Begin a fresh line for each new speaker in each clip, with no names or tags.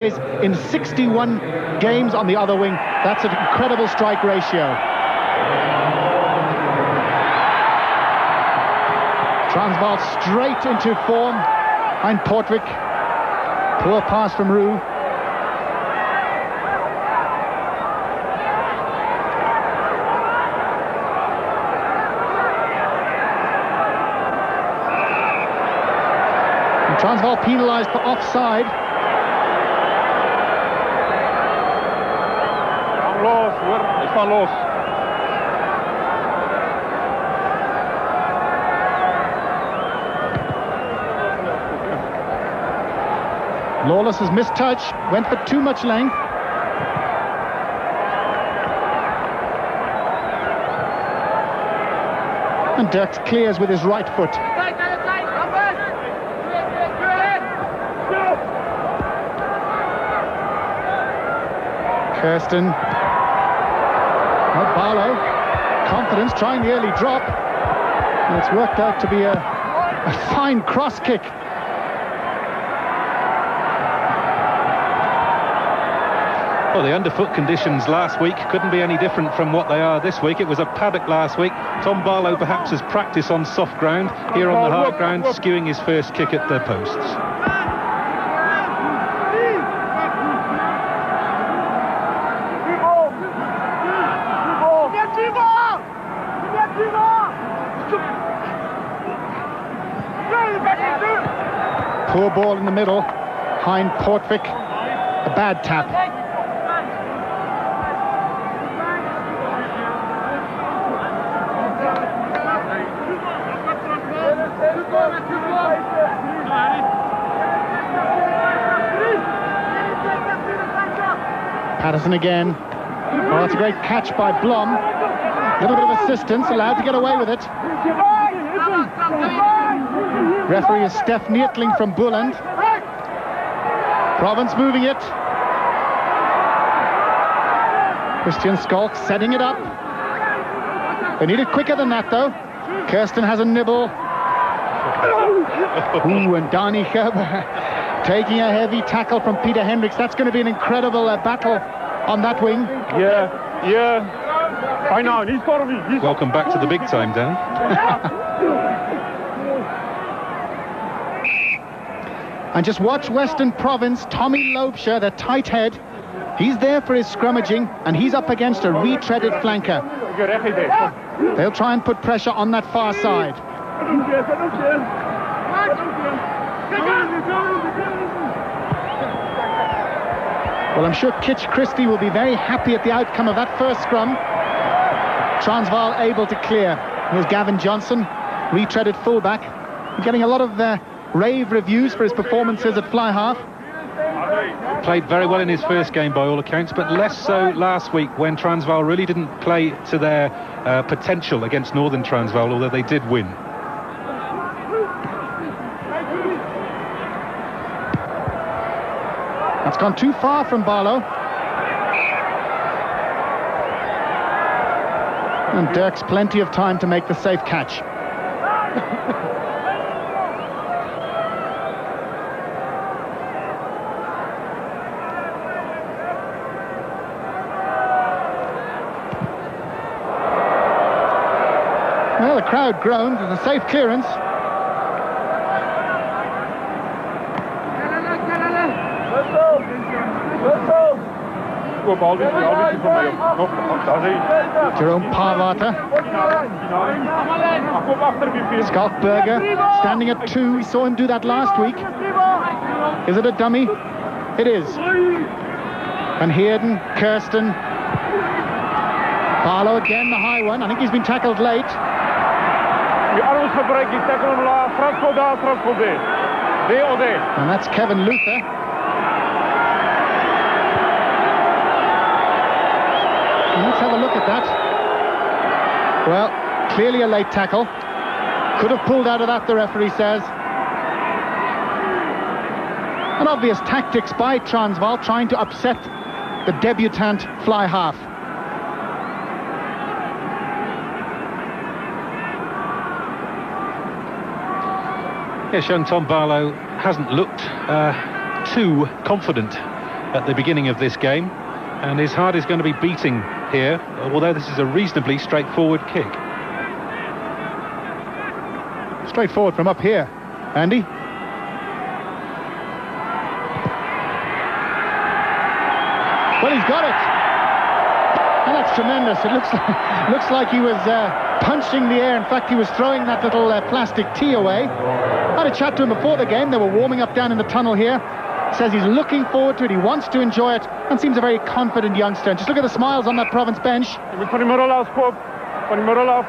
in 61 games on the other wing. That's an incredible strike ratio. Transvaal straight into form behind Portwick. Poor pass from Roux. And Transvaal penalised for offside.
Los hoor, is van los.
Lawless's mistouch went for too much length. And Dirks clears with his right foot. Kirsten. Barlow, confidence, trying the early drop. And it's worked out to be a fine cross kick.
Well, the underfoot conditions last week couldn't be any different from what they are this week. It was a paddock last week. Tom Barlow perhaps has practiced on soft ground. Here on the hard ground, skewing his first kick at the posts.
Poor ball in the middle, behind Portwick, a bad tap. Patterson again. Oh, it's a great catch by Blom. A little bit of assistance, allowed to get away with it. Referee is Steph Neertling from Boeland. Province moving it. Christian Skalk setting it up. They need it quicker than that, though. Kirsten has a nibble. Ooh, and Dani Gerber taking a heavy tackle from Peter Hendricks. That's going to be an incredible battle on that wing.
Yeah. I know, he's got me.
Welcome back to the big time, Dan.
And just watch Western Province, Tommy Loubser, the tight head. He's there for his scrummaging, and he's up against a retreaded flanker. They'll try and put pressure on that far side. Well, I'm sure Kitch Christie will be very happy at the outcome of that first scrum. Transvaal able to clear. Here's Gavin Johnson, retreaded fullback. Getting a lot of rave reviews for his performances at fly half.
Played very well in his first game by all accounts, but less so last week when Transvaal really didn't play to their potential against Northern Transvaal, although they did win.
That's gone too far from Barlow. And Dirks plenty of time to make the safe catch. Well, the crowd groaned. There's a safe clearance. Jerome Parvater. Skalkberger standing at 2. We saw him do that last week. Is it a dummy? It is. Van Heerden, Kirsten. Barlow again, the high one. I think he's been tackled late. And that's Kevin Luther. Let's have a look at that. Well, clearly a late tackle. Could have pulled out of that, the referee says. An obvious tactics by Transvaal, trying to upset the debutant fly half.
Yes, young Tom Barlow hasn't looked too confident at the beginning of this game, and his heart is going to be beating here, although this is a reasonably straightforward kick.
Straightforward from up here, Andy. Well, he's got it. And that's tremendous. It looks like he was punching the air. In fact, he was throwing that little plastic tee away. I had a chat to him before the game. They were warming up down in the tunnel here. Says he's looking forward to it. He wants to enjoy it and seems a very confident youngster. And just look at the smiles on that Province bench.
Van die middel af, Skop. Van die middel af.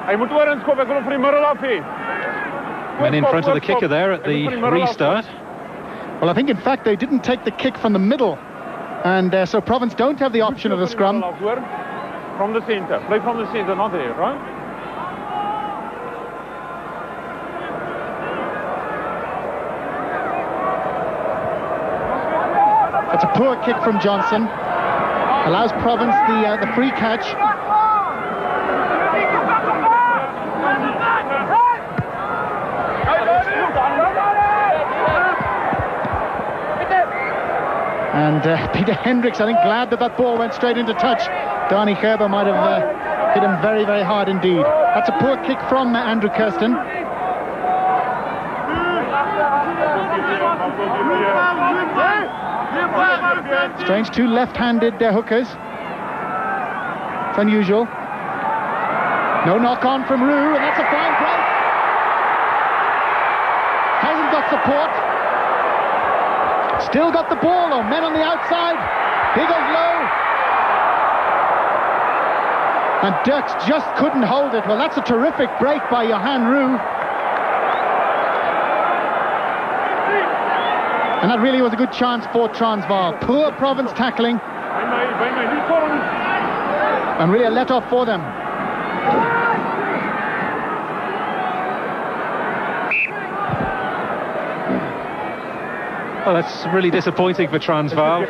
Hy moet oor in, Skop. Ek wil hom van die middel af hê.
Men in front of the kicker there at the restart.
Well, I think in fact they didn't take the kick from the middle, and so Province don't have the option of the scrum.
From the centre, play from the centre, not there, right?
That's a poor kick from Johnson. Allows Province the free catch. And Peter Hendricks, I think, glad that ball went straight into touch. Dani Gerber might have hit him very, very hard indeed. That's a poor kick from Andrew Kirsten. Strange, two left-handed hookers. It's unusual. No knock-on from Roux, and that's a fine break. Hasn't got support. Still got the ball, though. Men on the outside. He goes low. And Dirks just couldn't hold it. Well, that's a terrific break by Johan Roux. And that really was a good chance for Transvaal. Poor Province tackling. And really a let-off for them.
Well, that's really disappointing for Transvaal.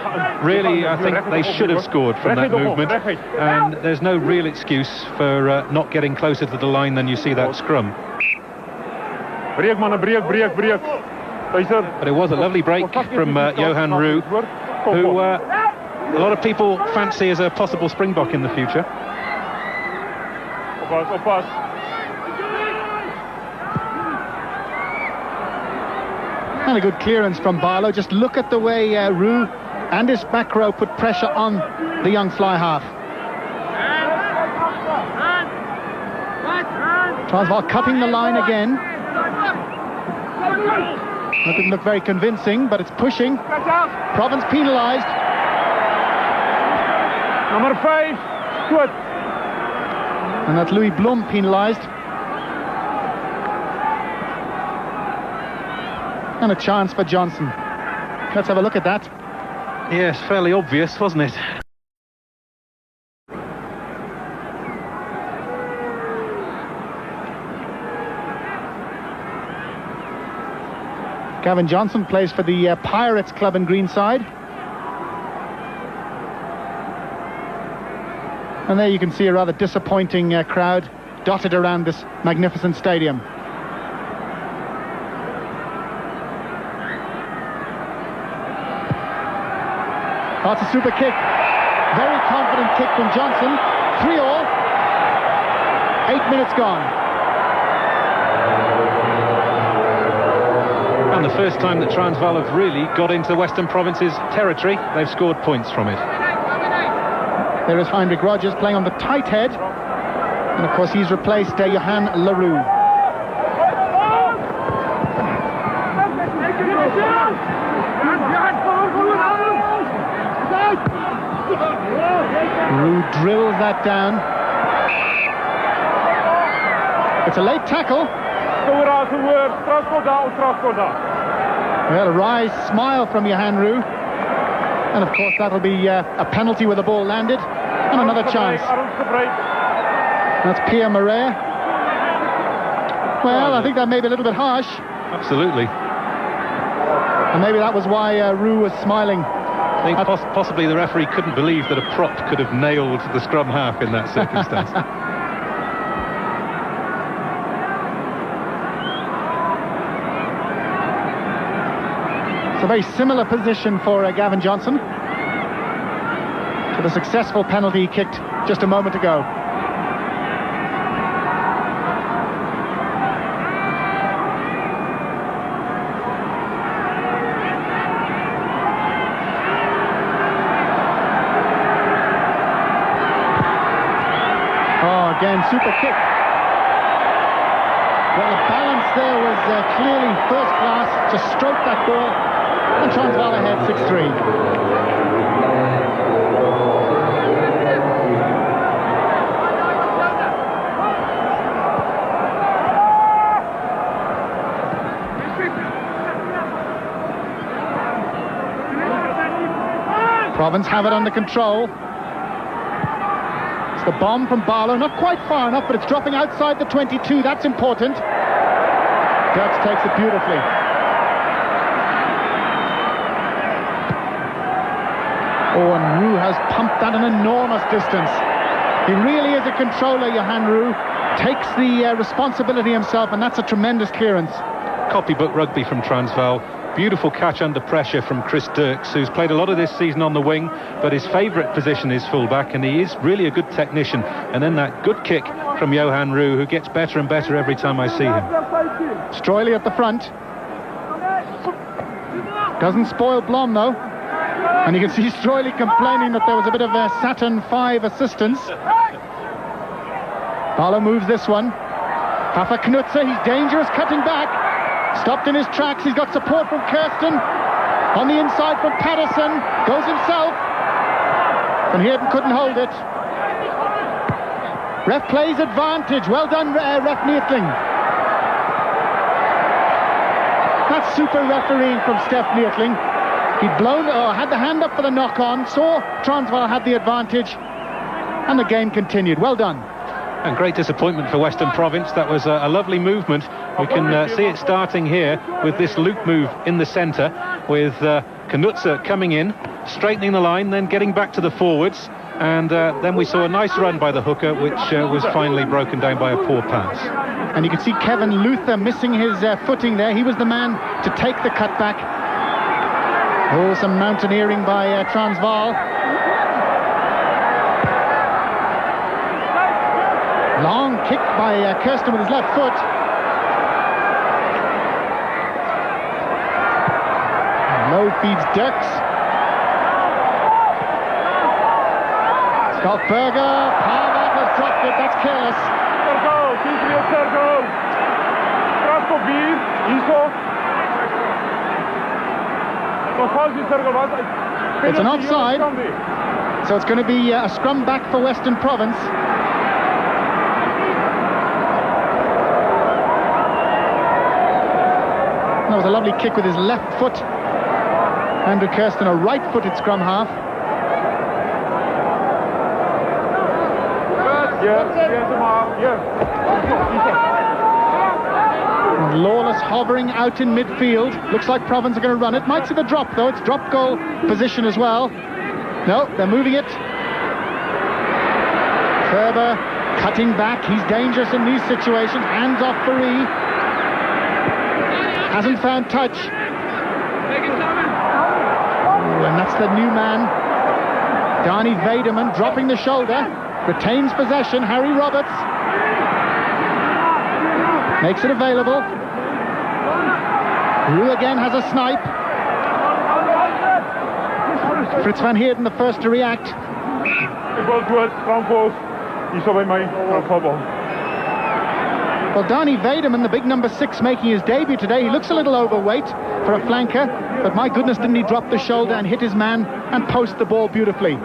Really, I think they should have scored from that movement. And there's no real excuse for not getting closer to the line than you see that scrum.
Breek, man, breek.
But it was a lovely break from Johan Roux, who a lot of people fancy as a possible Springbok in the future.
Oppas.
And a good clearance from Barlow. Just look at the way Roux and his back row put pressure on the young fly half. Transvaal cutting the line again. That didn't look very convincing, but it's pushing. Province penalised.
Number 5, good.
And that's Louis Blum penalised. And a chance for Johnson. Let's have a look at that.
Yes, fairly obvious, wasn't it?
Gavin Johnson plays for the Pirates Club in Greenside. And there you can see a rather disappointing crowd dotted around this magnificent stadium. Oh, it's a super kick. Very confident kick from Johnson. 3-all. 8 minutes gone.
And the first time that Transvaal have really got into Western Province's territory, they've scored points from it.
There is Heinrich Rogers playing on the tight head. And of course he's replaced Johan Leroux. Roux drills that down. It's a late tackle. Well, a wry smile from Johan Roux. And of course that'll be a penalty where the ball landed. And another chance. That's Pierre Marais. Well, I think that may be a little bit harsh.
Absolutely.
And maybe that was why Roux was smiling.
I think possibly the referee couldn't believe that a prop could have nailed the scrum half in that circumstance.
So very similar position for Gavin Johnson to the successful penalty he kicked just a moment ago. Oh, again, super kick. Well, the balance there was clearly first class. Just stroked that ball, and Transvaal ahead 6-3. Province have it under control. It's the bomb from Barlow, not quite far enough, but it's dropping outside the 22. That's important. Dirks takes it beautifully. Oh, and Roux has pumped that an enormous distance. He really is a controller, Johan Roux. Takes the responsibility himself, and that's a tremendous clearance.
Copybook rugby from Transvaal. Beautiful catch under pressure from Chris Dirks, who's played a lot of this season on the wing, but his favourite position is fullback, and he is really a good technician. And then that good kick from Johan Roux, who gets better and better every time I see him.
Stroily at the front. Doesn't spoil Blom, though. And you can see Stroily complaining that there was a bit of a Saturn V assistance. Barlow moves this one. Papa Knutzer, he's dangerous, cutting back. Stopped in his tracks. He's got support from Kirsten. On the inside from Patterson. Goes himself. Van Heerden couldn't hold it. Ref plays advantage. Well done, Ref Neethling. That's super refereeing from Steph Neethling. He'd had the hand up for the knock-on, saw Transvaal had the advantage, and the game continued. Well done.
And great disappointment for Western Province. That was a lovely movement. We can see it starting here with this loop move in the centre, with Knutzer coming in, straightening the line, then getting back to the forwards, and then we saw a nice run by the hooker, which was finally broken down by a poor pass.
And you can see Kevin Luther missing his footing there. He was the man to take the cutback. Oh, some mountaineering by Transvaal. Long kick by Kirsten with his left foot. Low feeds Dirks. Skalkberger. Parvat has dropped it. That's careless. It's an offside. So it's going to be a scrum back for Western Province. That was a lovely kick with his left foot. Andrew Kirsten, a right-footed scrum half. And Lawless hovering out in midfield. Looks like Province are going to run it. Might see the drop, though. It's drop goal position as well. No, they're moving it. Ferber cutting back. He's dangerous in these situations. Hands off Faree. Hasn't found touch. And that's the new man, Dani Vederman, dropping the shoulder, retains possession. Harry Roberts makes it available. Roux again has a snipe. Fritz van Heerden, the first to react. Well, Dani Vederman, the big number 6, making his debut today. He looks a little overweight for a flanker, but my goodness, didn't he drop the shoulder and hit his man and post the ball beautifully.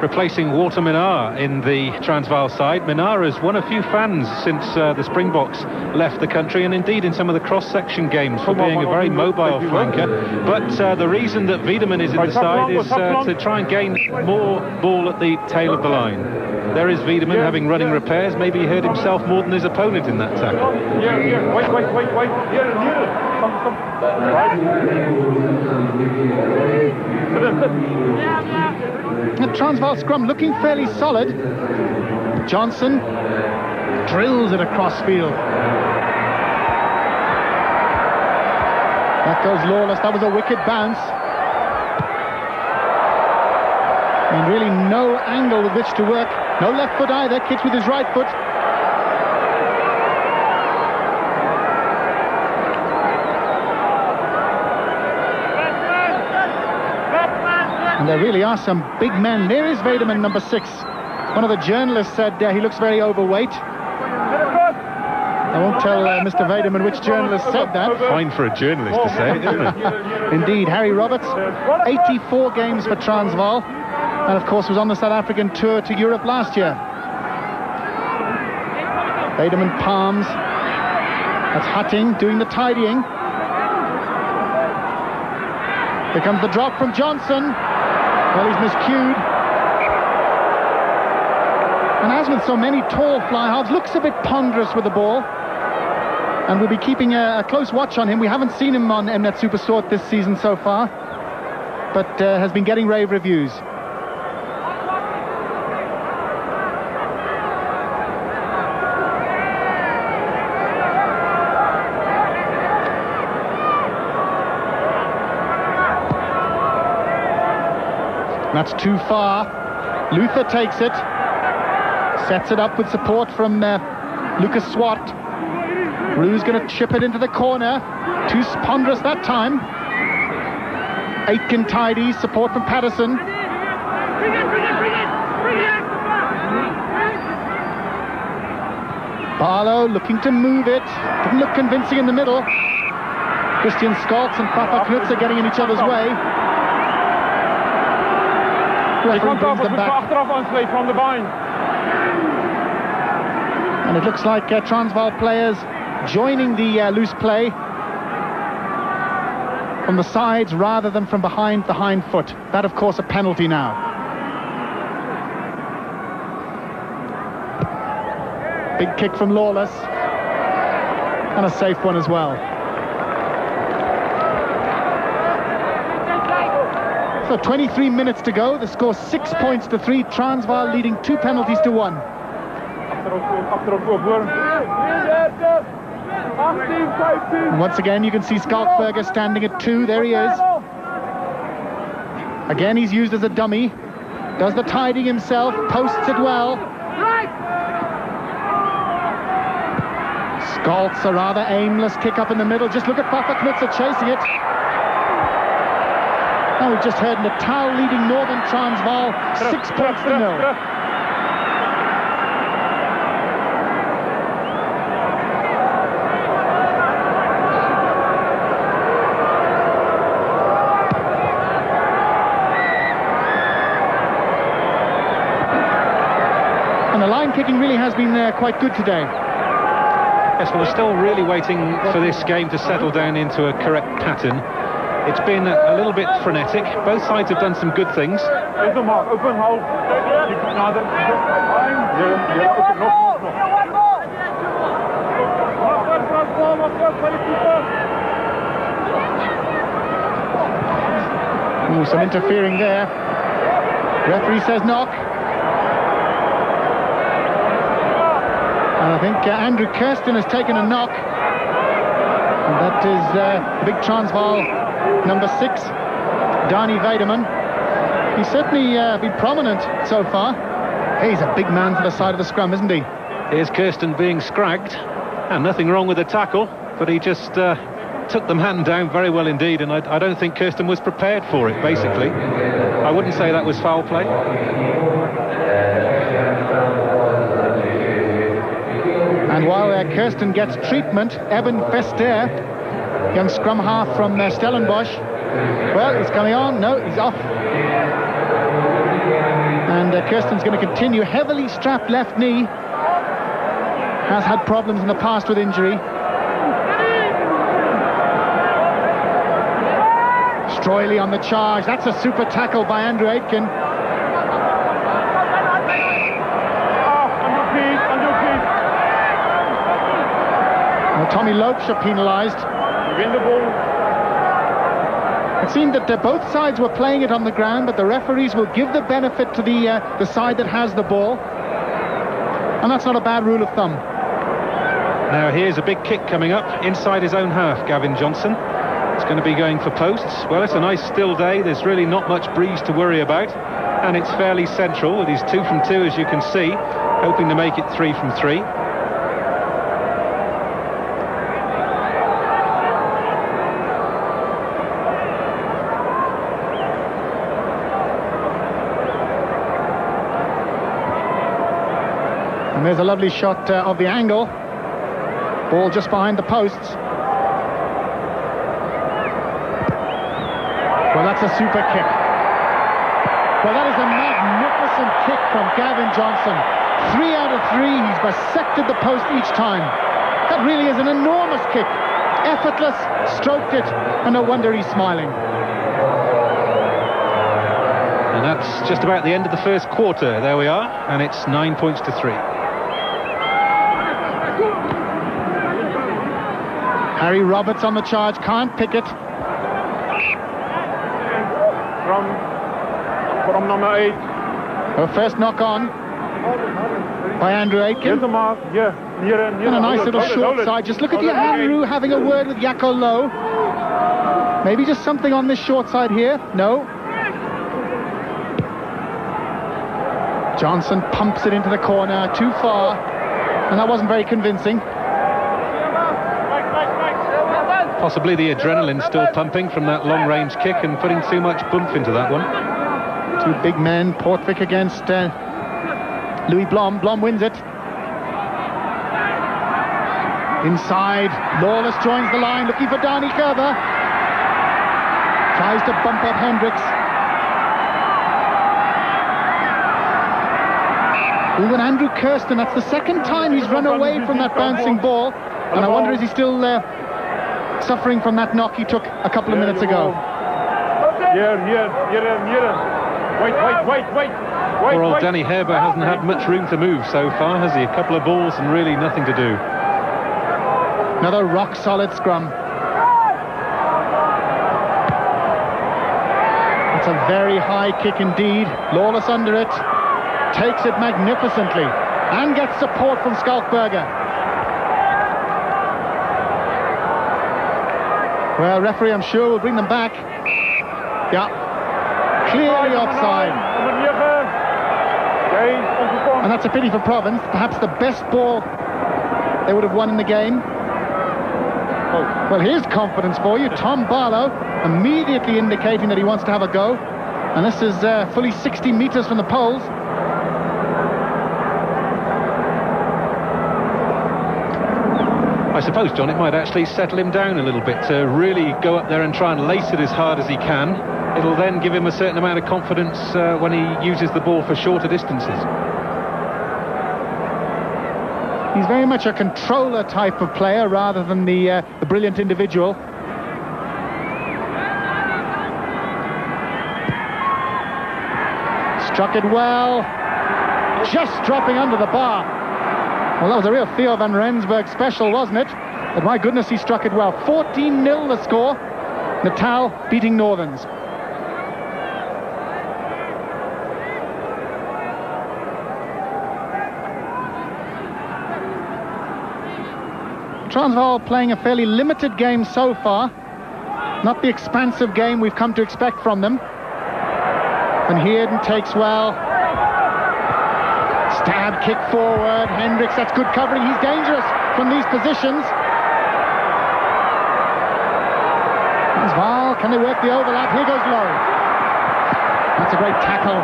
Replacing Walter Minar in the Transvaal side. Minar has won a few fans since the Springboks left the country, and indeed in some of the cross-section games, for being a very mobile flanker. But the reason that Wiedemann is in the side is to try and gain more ball at the tail of the line. There is Wiedemann having running repairs. Maybe he hurt himself more than his opponent in that tackle.
The Transvaal scrum looking fairly solid. Johnson drills it across field. That Back goes Lawless. That was a wicked bounce. And really no angle with which to work. No left foot either. Kicks with his right foot. And there really are some big men. There is Vaderman, number 6. One of the journalists said he looks very overweight. I won't tell Mr. Vaderman which journalist said that.
Fine for a journalist to say it, isn't it?
Indeed. Harry Roberts, 84 games for Transvaal, and of course was on the South African tour to Europe last year. Vaderman palms. That's Hutting doing the tidying. Here comes the drop from Johnson. Well, he's miscued. And as with so many tall fly halves, looks a bit ponderous with the ball. And we'll be keeping a close watch on him. We haven't seen him on Mnet Supersport this season so far, but has been getting rave reviews. That's too far. Luther takes it. Sets it up with support from Lucas Swart. Rue's going to chip it into the corner. Too ponderous that time. Aitken tidy. Support from Patterson. Barlow looking to move it. Didn't look convincing in the middle. Christian Schalks and Papa Knutz are getting in each other's way. Referee brings them back. And it looks like Transvaal players joining the loose play from the sides rather than from behind the hind foot. That, of course, a penalty now. Big kick from Lawless. And a safe one as well. So 23 minutes to go. The score 6 points to 3. Transvaal leading 2 penalties to 1. And once again, you can see Skalkberger standing at 2. There he is. Again, he's used as a dummy. Does the tidying himself. Posts it well. Schalks, a rather aimless kick up in the middle. Just look at Papa Knutzer chasing it. Now we've just heard Natal leading Northern Transvaal 6 points to 0. And the line kicking really has been quite good today.
Yes, well, we're still really waiting for this game to settle down into a correct pattern. It's been a little bit frenetic. Both sides have done some good things.
Ooh, some interfering there. Referee says knock. And I think Andrew Kirsten has taken a knock. And that is the big Transvaal number 6, Dani Vaderman. He's certainly been prominent so far. He's a big man for the side of the scrum, isn't he?
Here's Kirsten being scragged, and nothing wrong with the tackle, but he just took the man down very well indeed, and I don't think Kirsten was prepared for it, basically. I wouldn't say that was foul play.
And while Kirsten gets treatment, Eben Vester, young scrum half from Stellenbosch. Well, he's coming on. No, he's off. And Kirsten's going to continue. Heavily strapped left knee. Has had problems in the past with injury. Stroily on the charge. That's a super tackle by Andrew Aitken. Well, Tommy Lopes are penalised. It seemed that both sides were playing it on the ground, but the referees will give the benefit to the side that has the ball. And that's not a bad rule of thumb.
Now here's a big kick coming up inside his own half, Gavin Johnson. It's going to be going for posts. Well, it's a nice still day. There's really not much breeze to worry about. And it's fairly central with his 2 from 2, as you can see, hoping to make it 3 from 3.
And there's a lovely shot of the angle. Ball just behind the posts. Well, that's a super kick. Well, that is a magnificent kick from Gavin Johnson. 3 out of 3. He's bisected the post each time. That really is an enormous kick. Effortless, stroked it, and no wonder he's smiling.
And that's just about the end of the first quarter. There we are, and it's 9 points to 3.
Harry Roberts on the charge, can't pick it.
From number 8.
Her first knock on by Andrew Aitken.
Here's the mark. Yeah, near
And a nice little short side. Just look at Andrew having a word with Jaco Low. Maybe just something on this short side here. No. Johnson pumps it into the corner, too far. And that wasn't very convincing.
Possibly the adrenaline still pumping from that long-range kick and putting too much bump into that one.
2 big men, Portvic against Louis Blom. Blom wins it. Inside, Lawless joins the line, looking for Dani Gerber. Tries to bump up Hendricks. Ooh, and Andrew Kirsten, that's the second time he's run away from that bouncing ball. And I wonder, is he still suffering from that knock he took a couple of minutes ago?
Wait.
Poor old Danny Herber hasn't had much room to move so far, has he? A couple of balls and really nothing to do.
Another rock-solid scrum. It's a very high kick indeed. Lawless under it. Takes it magnificently. And gets support from Skalkberger. Well, referee, I'm sure, will bring them back. Yeah. Clearly offside. And that's a pity for Province. Perhaps the best ball they would have won in the game. Well, here's confidence for you. Tom Barlow immediately indicating that he wants to have a go. And this is fully 60 metres from the poles.
I suppose, John, it might actually settle him down a little bit to really go up there and try and lace it as hard as he can. It'll then give him a certain amount of confidence when he uses the ball for shorter distances.
He's very much a controller type of player rather than the brilliant individual. Struck it well. Just dropping under the bar. Well, that was a real Theo van Rensburg special, wasn't it? But my goodness, he struck it well. 14-0 the score. Natal beating Northerns. Transvaal playing a fairly limited game so far. Not the expansive game we've come to expect from them. And Heerden takes well. Stab kick forward. Hendricks, that's good covering. He's dangerous from these positions. Transvaal, can they work the overlap? Here goes Lowe. That's a great tackle.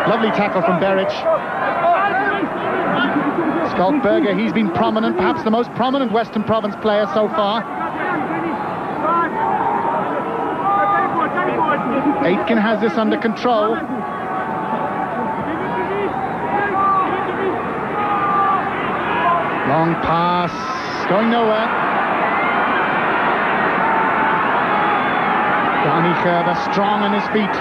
Lovely tackle from Berich. Skalkberger, he's been prominent, perhaps the most prominent Western Province player so far. Aitken has this under control. Long pass, going nowhere. Dani Gerber strong on his feet.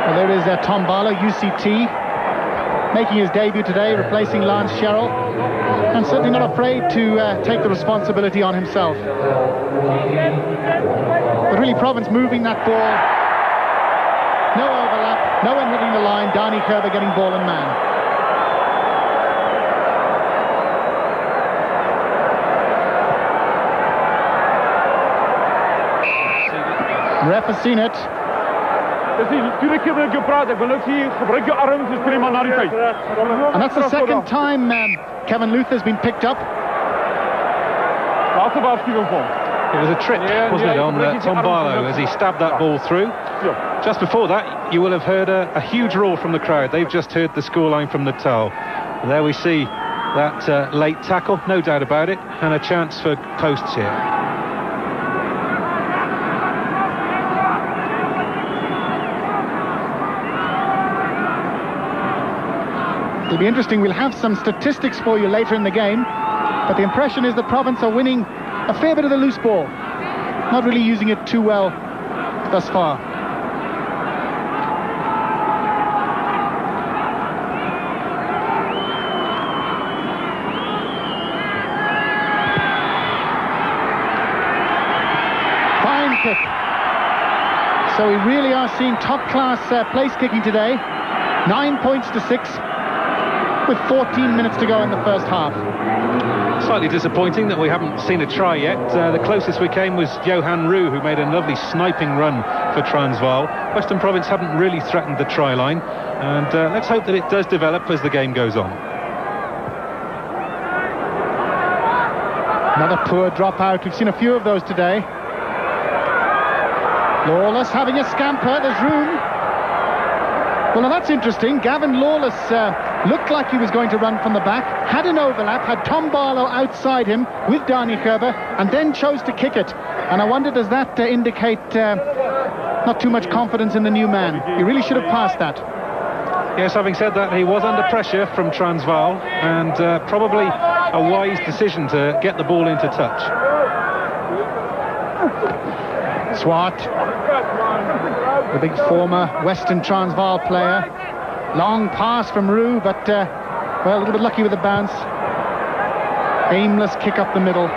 There is Tom Barlow, UCT. making his debut today, replacing Lance Sherrill, and certainly not afraid to take the responsibility on himself. But really, Province moving that ball. No overlap, no one hitting the line. Dani Gerber getting ball and man. Ref has seen it. And that's the second time Kevin Luther's been picked up.
It was a trip, wasn't it, on Tom Barlow as he stabbed that ball through. Just before that, you will have heard a huge roar from the crowd. They've just heard the scoreline from Natal. And there we see that late tackle, no doubt about it, and a chance for posts here.
It'll be interesting. We'll have some statistics for you later in the game, but the impression is that Province are winning a fair bit of the loose ball, not really using it too well thus far. Fine kick. So we really are seeing top-class place kicking today. 9 points to 6. With 14 minutes to go in the first half.
Slightly disappointing that we haven't seen a try yet. The closest we came was Johan Roux, who made a lovely sniping run for Transvaal. Western Province haven't really threatened the try line, and let's hope that it does develop as the game goes on.
Another poor dropout. We've seen a few of those today. Lawless having a scamper. There's room. Well, now that's interesting. Gavin Lawless looked like he was going to run from the back, had an overlap, had Tom Barlow outside him with Dani Gerber, and then chose to kick it. And I wonder, does that indicate not too much confidence in the new man? He really should have passed that.
Yes, having said that, he was under pressure from Transvaal, and probably a wise decision to get the ball into touch.
Swart, the big former Western Transvaal player. Long pass from Roux, but well, a little bit lucky with the bounce. Aimless kick up the middle.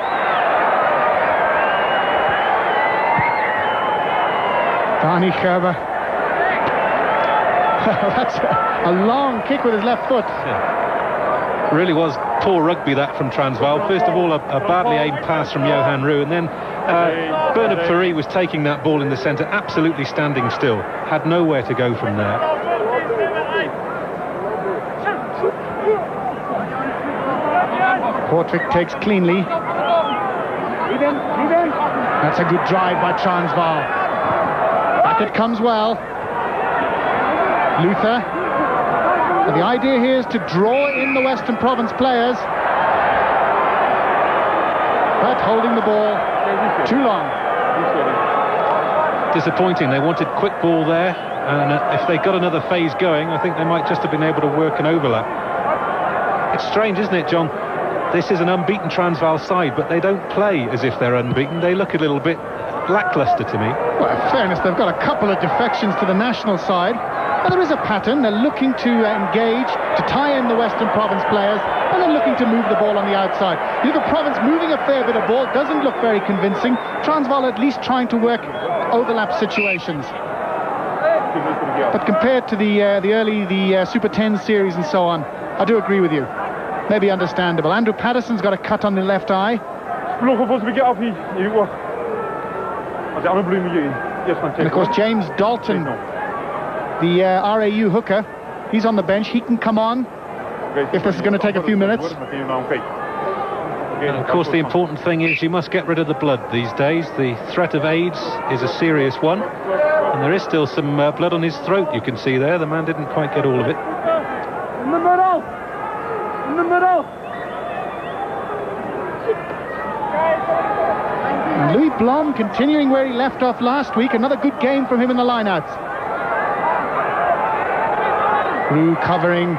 Dani Gerber. That's a long kick with his left foot.
Yeah. Really was poor rugby that from Transvaal. First of all, a badly aimed pass from Johan Roux, and then Bernard Fourie was taking that ball in the centre, absolutely standing still. Had nowhere to go from there.
Portrick takes cleanly. That's a good drive by Transvaal. Back it comes well. Luther. And the idea here is to draw in the Western Province players. But holding the ball too long.
Disappointing. They wanted quick ball there, and if they got another phase going, I think they might just have been able to work an overlap. It's strange, isn't it, John? This is an unbeaten Transvaal side, but they don't play as if they're unbeaten. They look a little bit lacklustre to me.
Well, in fairness, they've got a couple of defections to the national side. But there is a pattern. They're looking to engage, to tie in the Western Province players, and they're looking to move the ball on the outside. You have a Province moving a fair bit of ball, doesn't look very convincing. Transvaal at least trying to work overlap situations. But compared to the Super 10 series and so on, I do agree with you. Maybe understandable. Andrew Patterson's got a cut on the left eye. And of course, James Dalton, the RAU hooker, he's on the bench. He can come on if this is going to take a few minutes.
And of course, the important thing is you must get rid of the blood these days. The threat of AIDS is a serious one, and there is still some blood on his throat, you can see there. The man didn't quite get all of it.
In the middle! In the middle!
And Louis Blom continuing where he left off last week. Another good game from him in the lineouts. Roux covering.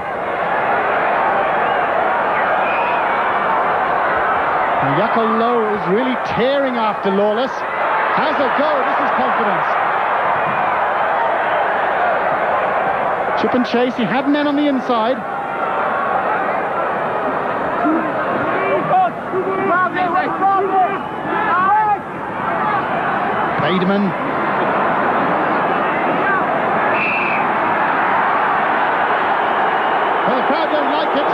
And Jaco Low is really tearing after Lawless. Has a go. This is confidence. Chip and chase. He had men on the inside. Weideman. Well, the crowd don't like it.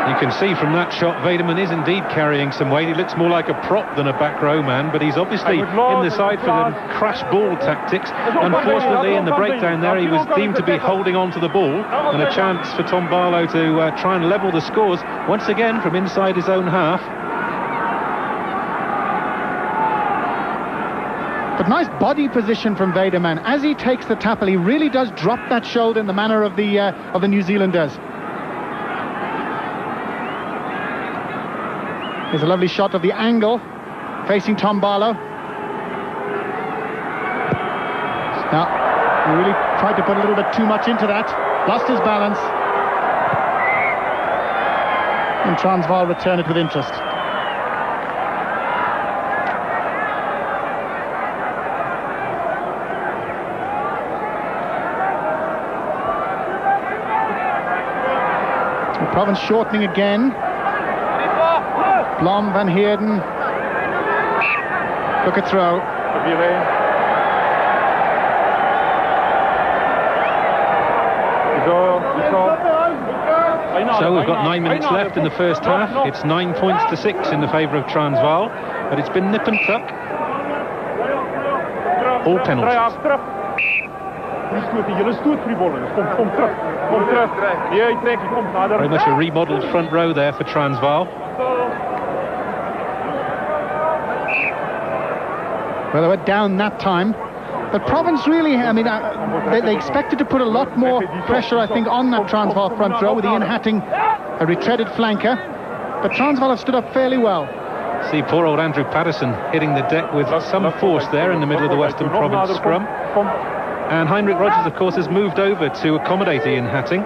You can see from that shot, Weideman is indeed carrying some weight. He looks more like a prop than a back row man, but he's obviously in the side for the crash ball tactics. Unfortunately, in the breakdown there, he was deemed to be holding on to the ball, and a chance for Tom Barlow to try and level the scores once again from inside his own half.
But nice body position from Weideman. As he takes the tackle, he really does drop that shoulder in the manner of the New Zealanders. Here's a lovely shot of the angle facing Tom Barlow. Now, he really tried to put a little bit too much into that. Lost his balance. And Transvaal return it with interest. The Province shortening again. Blom, Van Heerden. Look at throw.
So we've got 9 minutes left in the first half. It's 9 points to 6 in the favour of Transvaal, but it's been nip and tuck. All penalties. Very much a remodelled front row there for Transvaal.
Well, they were down that time. But Province really, I mean, they expected to put a lot more pressure, I think, on that Transvaal front row with Ian Hatting, a retreaded flanker. But Transvaal have stood up fairly well.
See poor old Andrew Patterson hitting the deck with some force there in the middle of the Western Province scrum. And Heinrich Rogers, of course, has moved over to accommodate Ian Hatting.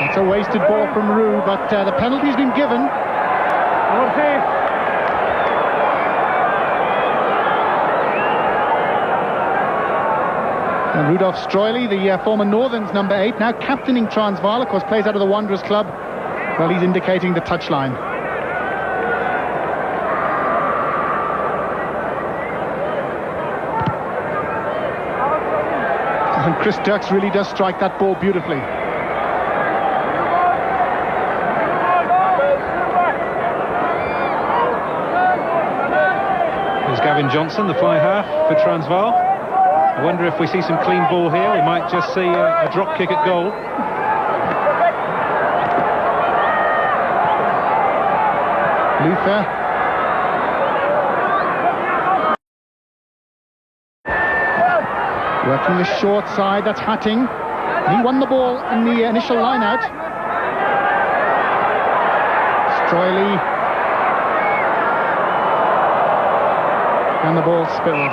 It's a wasted ball from Roux, but the penalty's been given. And Rudolf Stroili, the former Northerns number 8, now captaining Transvaal, of course, plays out of the Wanderers club. Well, he's indicating the touchline. And Chris Dirks really does strike that ball beautifully.
Gavin Johnson, the fly half for Transvaal. I wonder if we see some clean ball here. We might just see a drop kick at goal.
Luther. Working the short side, that's Hatting. He won the ball in the initial line-out. Stroili. And the ball spilled.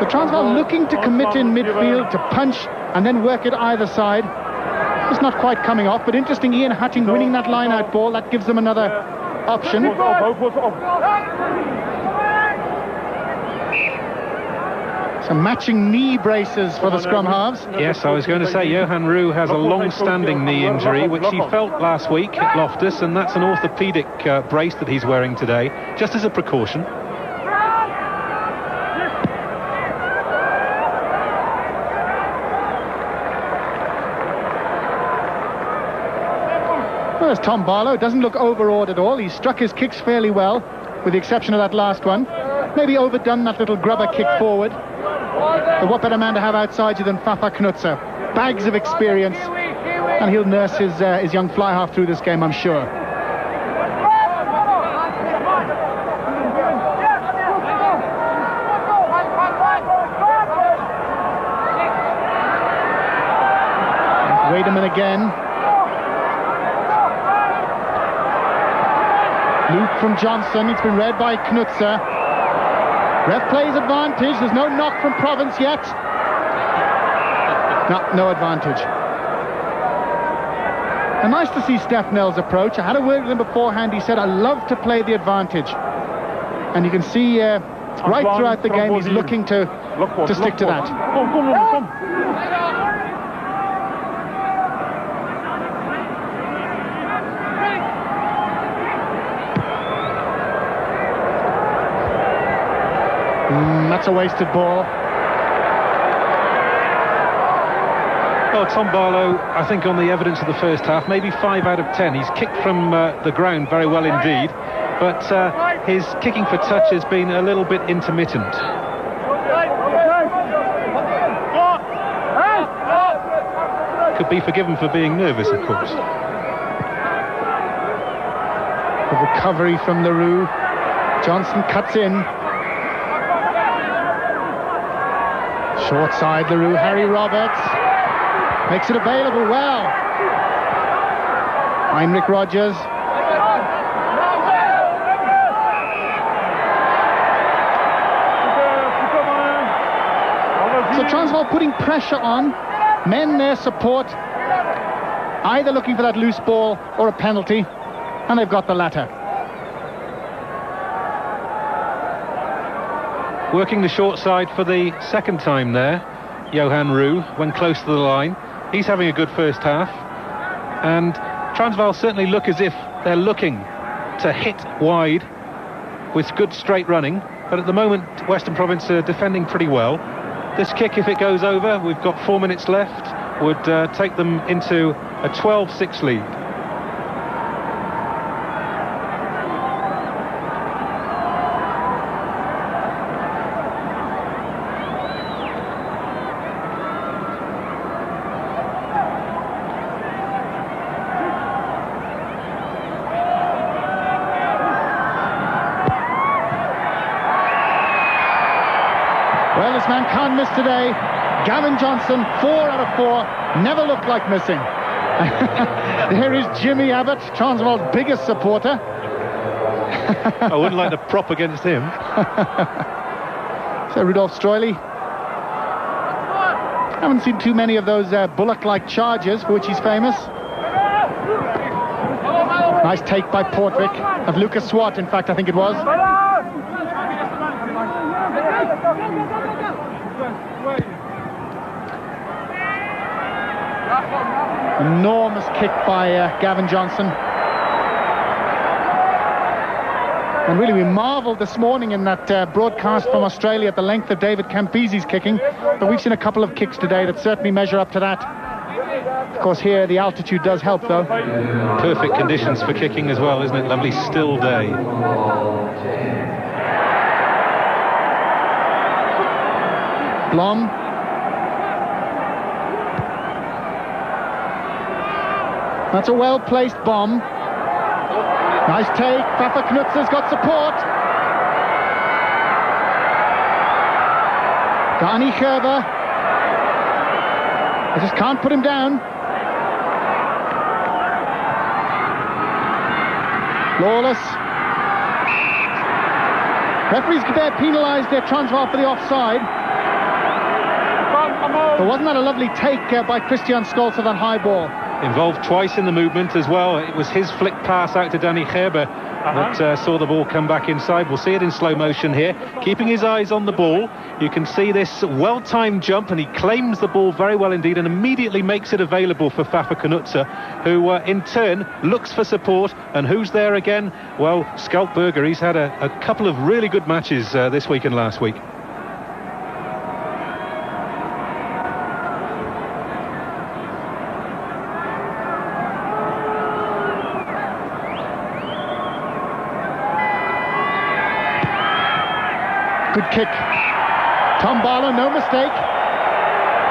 So Transvaal looking to commit in midfield, to punch and then work it either side. It's not quite coming off, but interesting, Ian Hatting winning that line-out ball. That gives them another option. Some matching knee braces for the scrum halves.
Yes, I was going to say, Johan Roux has a long-standing knee injury, which he felt last week at Loftus, and that's an orthopaedic brace that he's wearing today, just as a precaution.
Well, there's Tom Barlow. Doesn't look overawed at all. He's struck his kicks fairly well, with the exception of that last one. Maybe overdone that little grubber kick forward. But what better man to have outside you than Fafa Knutzer? Bags of experience, and he'll nurse his young fly half through this game, I'm sure. Weideman again. Luke from Johnson. It's been read by Knutzer. Ref plays advantage. There's no knock from Province yet. No advantage. And nice to see Steph Nell's approach. I had a word with him beforehand. He said, I love to play the advantage. And you can see Right throughout the game, he's looking to stick to that.
Kom.
That's a wasted ball.
Well, Tom Barlow, I think on the evidence of the first half, maybe 5 out of 10. He's kicked from the ground very well indeed, but his kicking for touch has been a little bit intermittent. Could be forgiven for being nervous, of course.
The recovery from LaRue. Johnson cuts in. Short side, LaRue. Harry Roberts makes it available well. Heinrich Rogers. So Transvaal putting pressure on. Men their support, either looking for that loose ball or a penalty, and they've got the latter.
Working the short side for the second time there, Johan Roux, when close to the line. He's having a good first half, and Transvaal certainly look as if they're looking to hit wide with good straight running, but at the moment Western Province are defending pretty well. This kick, if it goes over, we've got 4 minutes left, would take them into a 12-6 lead.
Well, this man can't miss today. Gavin Johnson, 4 out of 4, never looked like missing. There is Jimmy Abbott, Transvaal's biggest supporter.
I wouldn't like to prop against him.
So Rudolf Stroili. Haven't seen too many of those bullock-like charges for which he's famous. Nice take by Portwick of Lucas Swart, in fact, I think it was. Enormous kick by Gavin Johnson. And really, we marvelled this morning in that broadcast from Australia at the length of David Campese's kicking, but we've seen a couple of kicks today that certainly measure up to that. Of course, here the altitude does help, though.
Perfect conditions for kicking as well, isn't it? Lovely still day.
Blom. That's a well-placed bomb. Nice take. Fafa Knutzer's got support. Dani Gerber. I just can't put him down. Lawless. Referees there penalised their Transvaal for the offside. But wasn't that a lovely take by Christian Scholz of that high ball?
Involved twice in the movement as well. It was his flick pass out to Dani Gerber that saw the ball come back inside. We'll see it in slow motion here. Keeping his eyes on the ball, you can see this well-timed jump, and he claims the ball very well indeed and immediately makes it available for Fafa Knutzer, who in turn looks for support. And who's there again? Well, Skalkberger. He's had a couple of really good matches this week and last week.
Good kick. Tom Barlow, no mistake.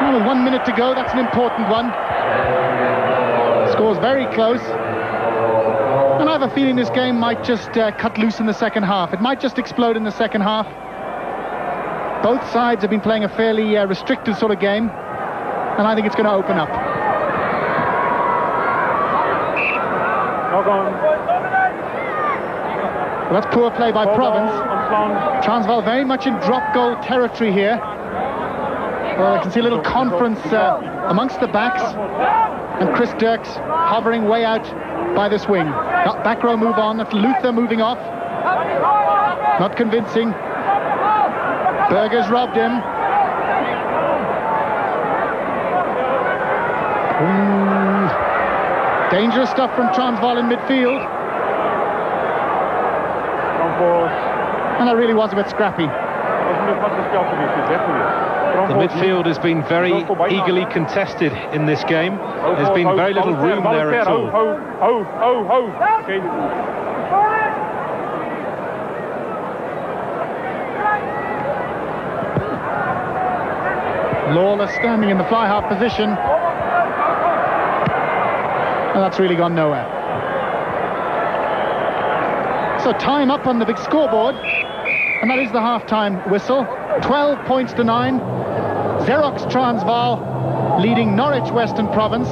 Well, with 1 minute to go, that's an important one. Score's very close. And I have a feeling this game might just cut loose in the second half. It might just explode in the second half. Both sides have been playing a fairly restricted sort of game, and I think it's going to open up. Well, that's poor play by Province. Transvaal very much in drop goal territory here. Well, I can see a little conference amongst the backs, and Chris Dirks hovering way out by this wing. Back row move on. That's Luther moving off. Not convincing. Berger's robbed him. Ooh. Dangerous stuff from Transvaal in midfield. And that really was a bit scrappy.
The midfield has been very eagerly contested in this game. There's been very little room there at all.
Okay.
Lawler standing in the fly-half position. And that's really gone nowhere. So time up on the big scoreboard. And that is the half-time whistle. 12 points to 9. Xerox Transvaal leading Norwich Western Province.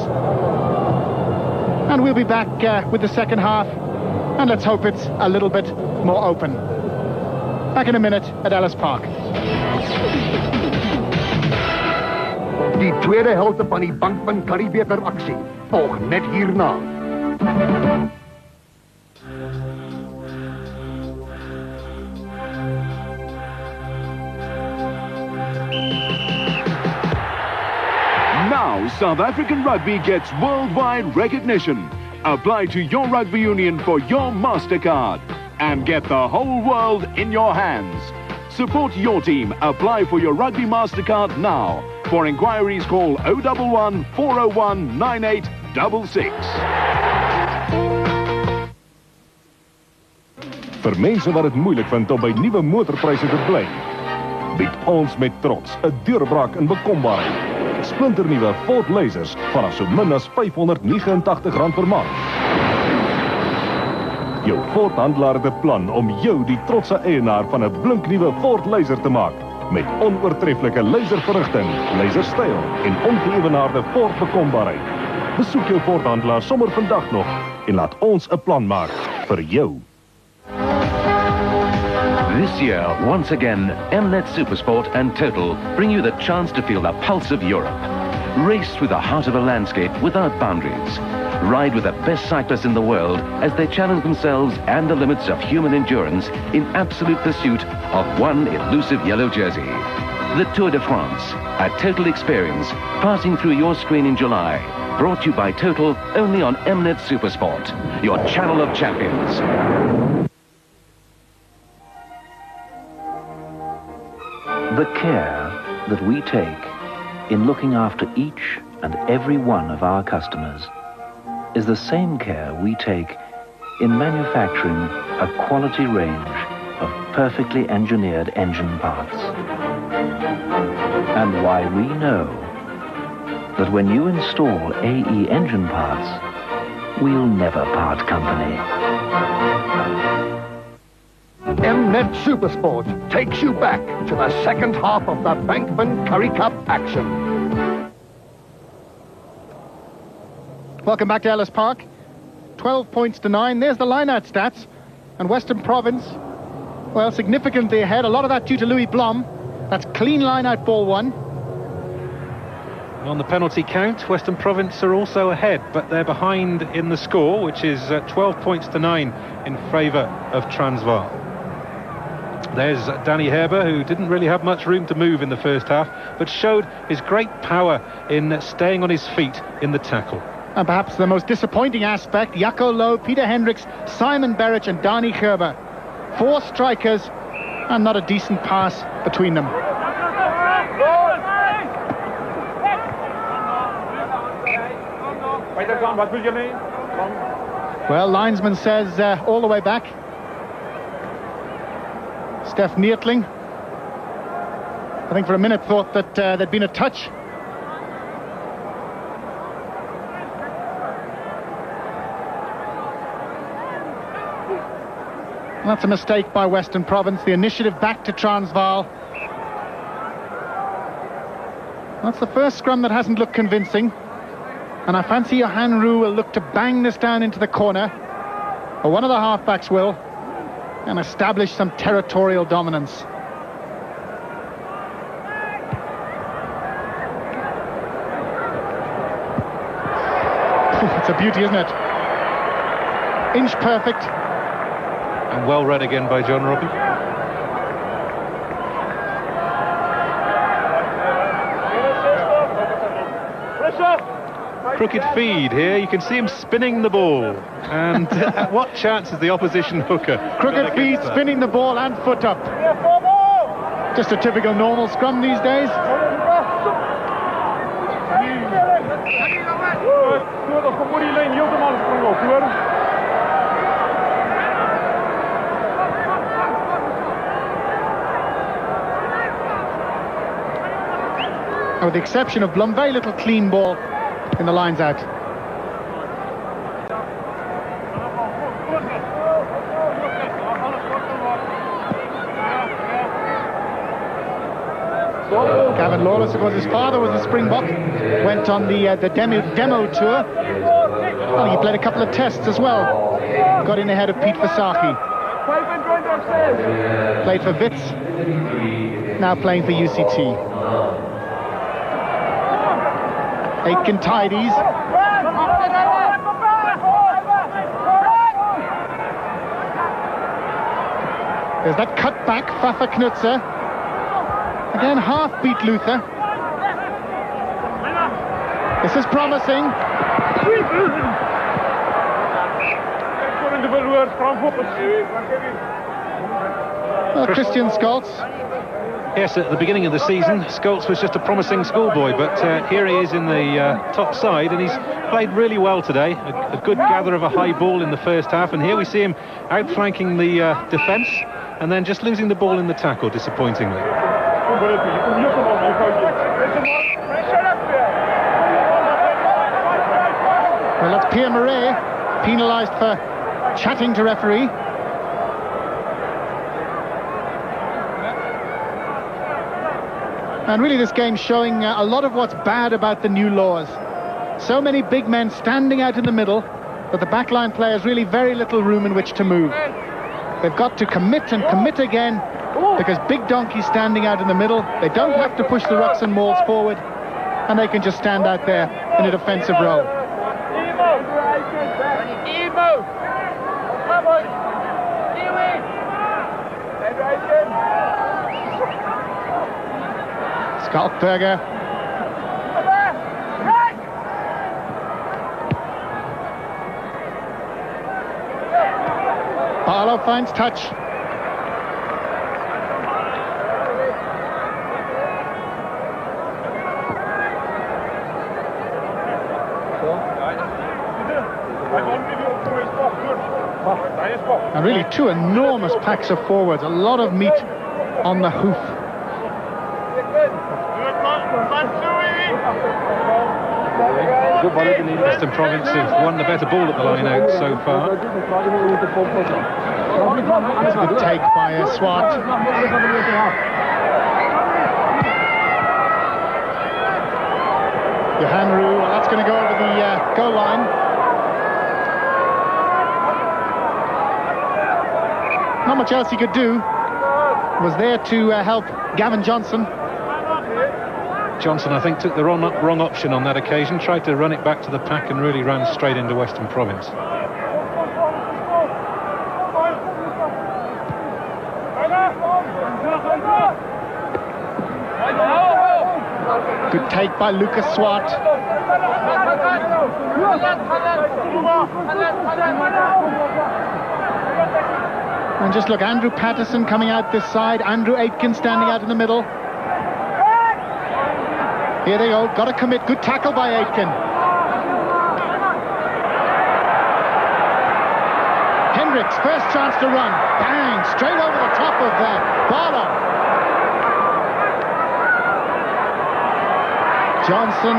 And we'll be back with the second half. And let's hope it's a little bit more open. Back in a minute at Ellis Park.
Die tweede helfte van die Bankpunt Currybeker aksie volg net hierna.
Now South African rugby gets worldwide recognition. Apply to your rugby union for your MasterCard and get the whole world in your hands. Support your team. Apply for your rugby MasterCard now. For inquiries, call 011 401 9866.
Vir mense wat dit moeilik vind om by nuwe motorpryse te bly, bied ons met trots 'n deurbraak in bekombaarheid. Splinternuwe Ford Lasers vanaf so min as R589 per maand. Jou Ford handelaar het 'n plan om jou die trotse eienaar van 'n blinknuwe Ford Laser te maak. Met onoortreffelike laserverrigting, laserstyl en ongeëwenaarde Ford bekombaarheid. Besoek jou Ford handelaar sommer vandag nog en laat ons 'n plan maak vir jou.
This year, once again, Mnet Supersport and Total bring you the chance to feel the pulse of Europe. Race through the heart of a landscape without boundaries. Ride with the best cyclists in the world as they challenge themselves and the limits of human endurance in absolute pursuit of one elusive yellow jersey. The Tour de France, a total experience, passing through your screen in July. Brought to you by Total, only on Mnet Supersport, your channel of champions.
The care that we take in looking after each and every one of our customers is the same care we take in manufacturing a quality range of perfectly engineered engine parts. And why we know that when you install AE engine parts, we'll never part company.
Mnet Supersport takes you back to the second half of the Bankman Currie Cup action.
Welcome back to Ellis Park. 12 points to 9. There's the line-out stats. And Western Province, well, significantly ahead. A lot of that due to Louis Blom. That's clean line-out ball one.
On the penalty count, Western Province are also ahead, but they're behind in the score, which is 12 points to 9 in favour of Transvaal. There's Danny Herber, who didn't really have much room to move in the first half, but showed his great power in staying on his feet in the tackle.
And perhaps the most disappointing aspect, Jaco Low, Peter Hendricks, Simon Berich and Danny Herber. 4 strikers and not a decent pass between them. Well, linesman says all the way back. Steph Neertling, I think for a minute thought that there'd been a touch. That's a mistake by Western Province. The initiative back to Transvaal. That's the first scrum that hasn't looked convincing. And I fancy Johan Roux will look to bang this down into the corner. Or one of the halfbacks will. And establish some territorial dominance. It's a beauty, isn't it? Inch perfect.
And well read again by John Robbie. crooked feed here. You can see him spinning the ball. And what chance is the opposition hooker?
Crooked feed, spinning the ball and foot up. Just a typical normal scrum these days. With the exception of Blum, very little clean ball in the lines out. Gavin Lawless, of course, his father was a Springbok, went on the demo tour. Well, he played a couple of tests as well. Got in ahead of Pete Vasaki. Played for Wits, now playing for UCT. Aitken tidies. There's that cut back, Fafa Knutzer. Again, half beat Luther. This is promising. Well, Christian Scholz.
Yes, at the beginning of the season, Scholz was just a promising schoolboy, but here he is in the top side, and he's played really well today. A good gather of a high ball in the first half, and here we see him outflanking the defence, and then just losing the ball in the tackle, disappointingly.
Well, that's Pierre Murray, penalised for chatting to referee. And really this game's showing a lot of what's bad about the new laws. So many big men standing out in the middle that the backline players really very little room in which to move. They've got to commit and commit again, because Big Donkey's standing out in the middle. They don't have to push the rucks and mauls forward, and they can just stand out there in a defensive role. Skalkberger. Barlow finds touch. And really two enormous packs of forwards, a lot of meat on the hoof.
Western Province have won the better ball at the line out so far.
Good take by Swart. Johan Roux, well, that's going to go over the goal line. Not much else he could do. Was there to help Gavin Johnson.
Johnson, I think, took the wrong option on that occasion, tried to run it back to the pack and really ran straight into Western Province.
Good take by Lucas Swart. And just look, Andrew Patterson coming out this side, Andrew Aitken standing out in the middle. Here they go, got to commit, good tackle by Aitken. Hendricks, first chance to run, bang, straight over the top of Barlow. Johnson,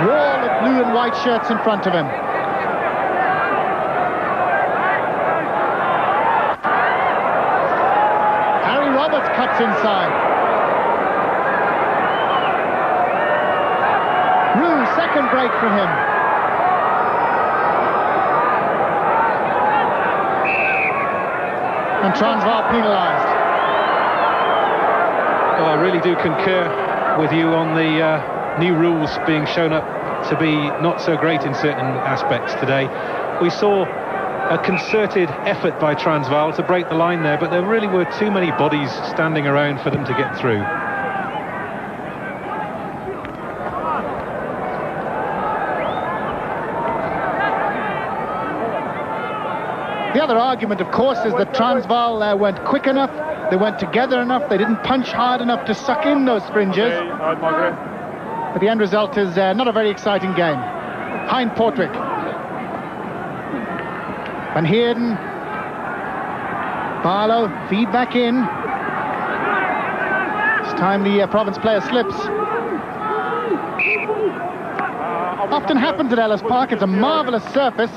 wall of blue and white shirts in front of him. Harry Roberts cuts inside. Roux, second break for him. And Transvaal penalised.
Well, I really do concur with you on the new rules being shown up to be not so great in certain aspects today. We saw a concerted effort by Transvaal to break the line there, but there really were too many bodies standing around for them to get through.
The other argument, of course, is that Transvaal weren't quick enough, they weren't together enough, they didn't punch hard enough to suck in those fringes. But the end result is not a very exciting game. Hein Portwick. Van Heerden. Barlow, feed back in. This time the Province player slips. Often happens at Ellis Park. It's a marvellous surface,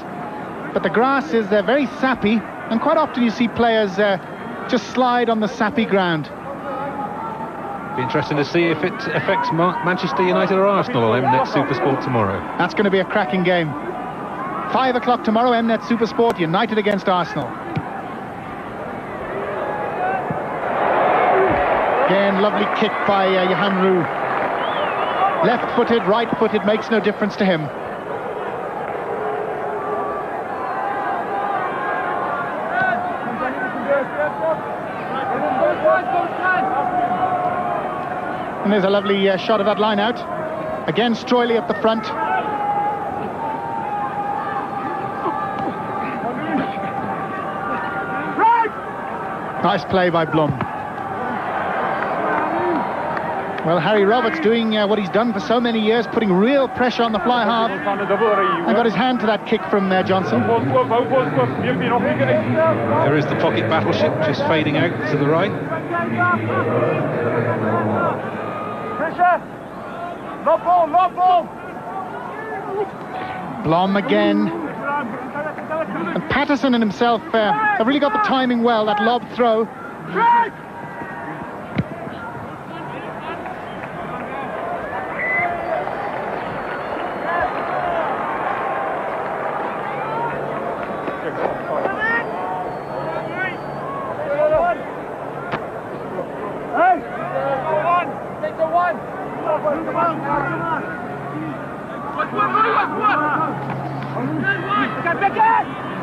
but the grass is very sappy, and quite often you see players just slide on the sappy ground.
Be interesting to see if it affects Manchester United or Arsenal on Mnet Supersport tomorrow.
That's going to be a cracking game. 5 o'clock tomorrow, Mnet Supersport, United against Arsenal. Again, lovely kick by Johan Roux. Left-footed, right-footed, makes no difference to him. And there's a lovely shot of that line out. Again, Stroyley at the front. Nice play by Blum. Well, Harry Roberts doing what he's done for so many years, putting real pressure on the fly half. And got his hand to that kick from Johnson.
There is the pocket battleship just fading out to the right.
Blom again. And Patterson and himself have really got the timing well, that lob throw.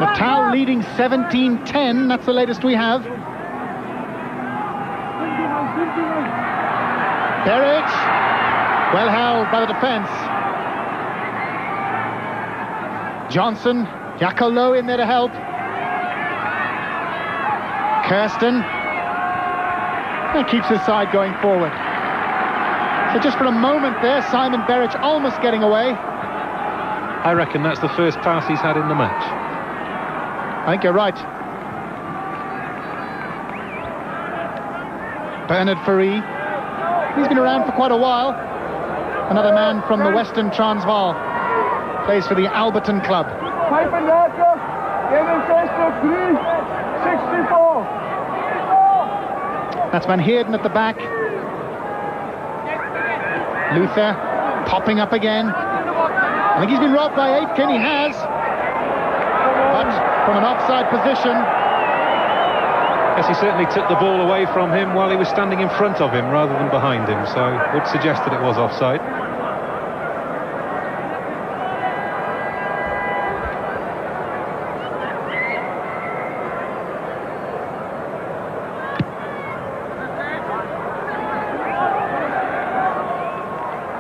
Natal leading 17-10, that's the latest we have. Berridge, well held by the defence. Johnson, Jaco Low in there to help. Kirsten, that keeps his side going forward. So just for a moment there, Simon Berridge almost getting away.
I reckon that's the first pass he's had in the match.
I think you're right. Bernard Fourie. He's been around for quite a while. Another man from the Western Transvaal. Plays for the Alberton club. That's Van Heerden at the back. Luther popping up again. I think he's been robbed by Aitken, he has. But from an offside position.
Yes, he certainly took the ball away from him while he was standing in front of him rather than behind him, so would suggest that it was offside.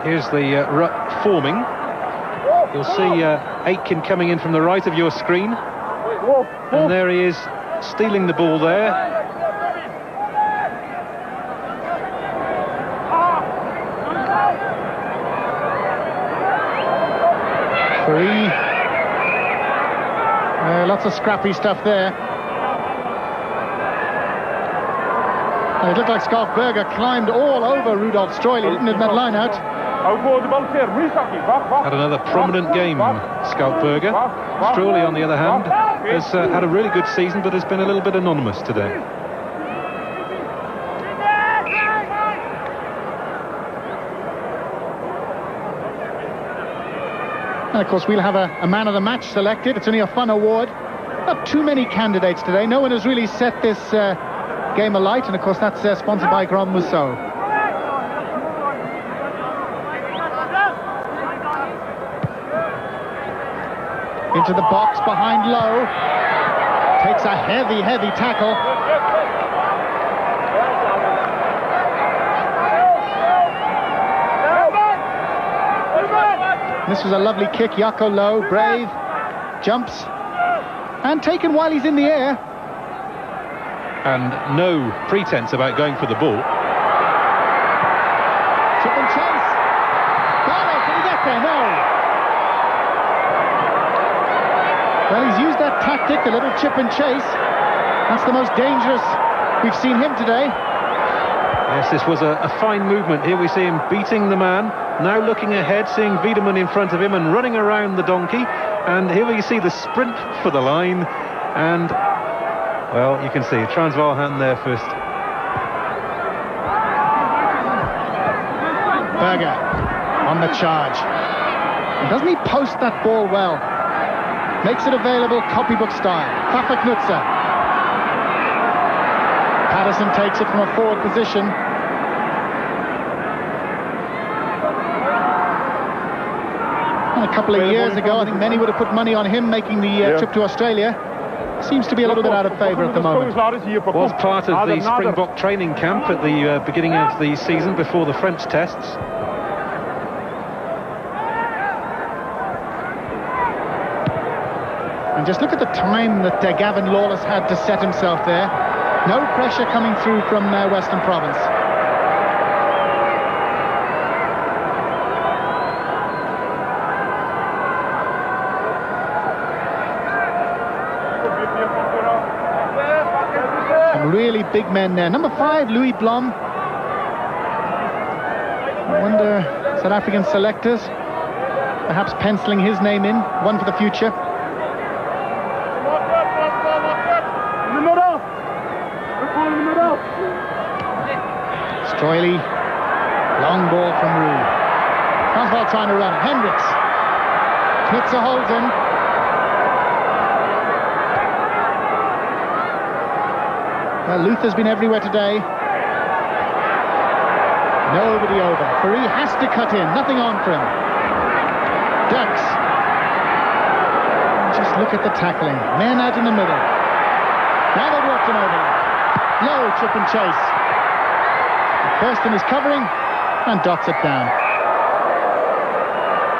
Here's the ruck forming. You'll see Aitken coming in from the right of your screen. And there he is, stealing the ball there.
Fourie. Lots of scrappy stuff there. And it looked like Skalkberger climbed all over Rudolf Stroyley, didn't it, in that line out?
Had another prominent game, Skalkberger. Stroyley, on the other hand, has had a really good season, but has been a little bit anonymous today.
And of course we'll have a man of the match selected. It's only a fun award. Not too many candidates today. No one has really set this game alight, and of course that's sponsored by Grand Mousseau. Into the box behind Lowe. Takes a heavy, heavy tackle. This was a lovely kick. Jaco Lowe, brave, jumps, and taken while he's in the air.
And no pretense about going for the ball.
Chip and chase. Barlow, can he get there? No. Well, he's used that tactic, the little chip and chase. That's the most dangerous we've seen him today.
Yes, this was a fine movement. Here we see him beating the man, now looking ahead, seeing Wiedemann in front of him and running around the donkey. And here we see the sprint for the line. And, well, you can see Transvaal hand there first.
Berger on the charge. And doesn't he post that ball well? Makes it available copybook style. Pfaffenutzer. Patterson takes it from a forward position. And a couple of years ago, I think many would have put money on him making the trip to Australia. Seems to be a little bit out of favour at the moment.
Was part of the Springbok training camp at the beginning of the season before the French tests.
And just look at the time that Gavin Lawless had to set himself there. No pressure coming through from Western Province. Some really big men there. Number 5, Louis Blom. I wonder, South African selectors perhaps penciling his name in, one for the future. Stroily, long ball from Roux. Transvaal trying to run it. Hendricks. Knutzer holds him. Well, Luther's been everywhere today. Nobody over. Fourie has to cut in. Nothing on for him. Ducks. Just look at the tackling. Men out in the middle. Now they've walked him over. Low chip and chase. Kirsten is covering and dots it down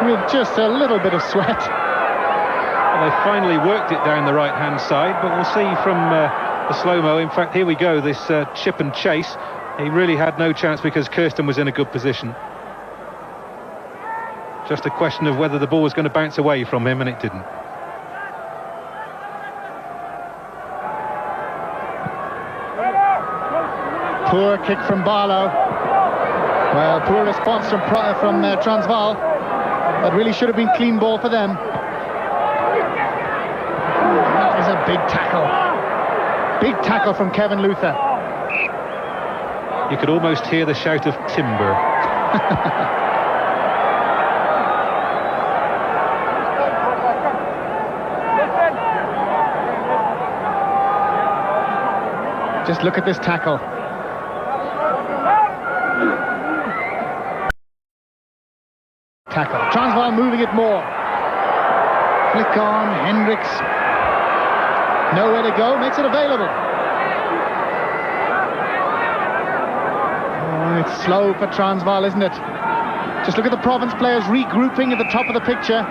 with just a little bit of sweat.
Well, they finally worked it down the right-hand side, but we'll see from the slow-mo. In fact, here we go, this chip and chase. He really had no chance because Kirsten was in a good position. Just a question of whether the ball was going to bounce away from him, and it didn't.
Poor kick from Barlow. Well, poor response from Transvaal. That really should have been clean ball for them. That is a big tackle. Big tackle from Kevin Luther.
You could almost hear the shout of timber.
Just look at this tackle. Tackle. Transvaal moving it more. Flick on, Hendricks. Nowhere to go, makes it available. Oh, it's slow for Transvaal, isn't it? Just look at the province players regrouping at the top of the picture.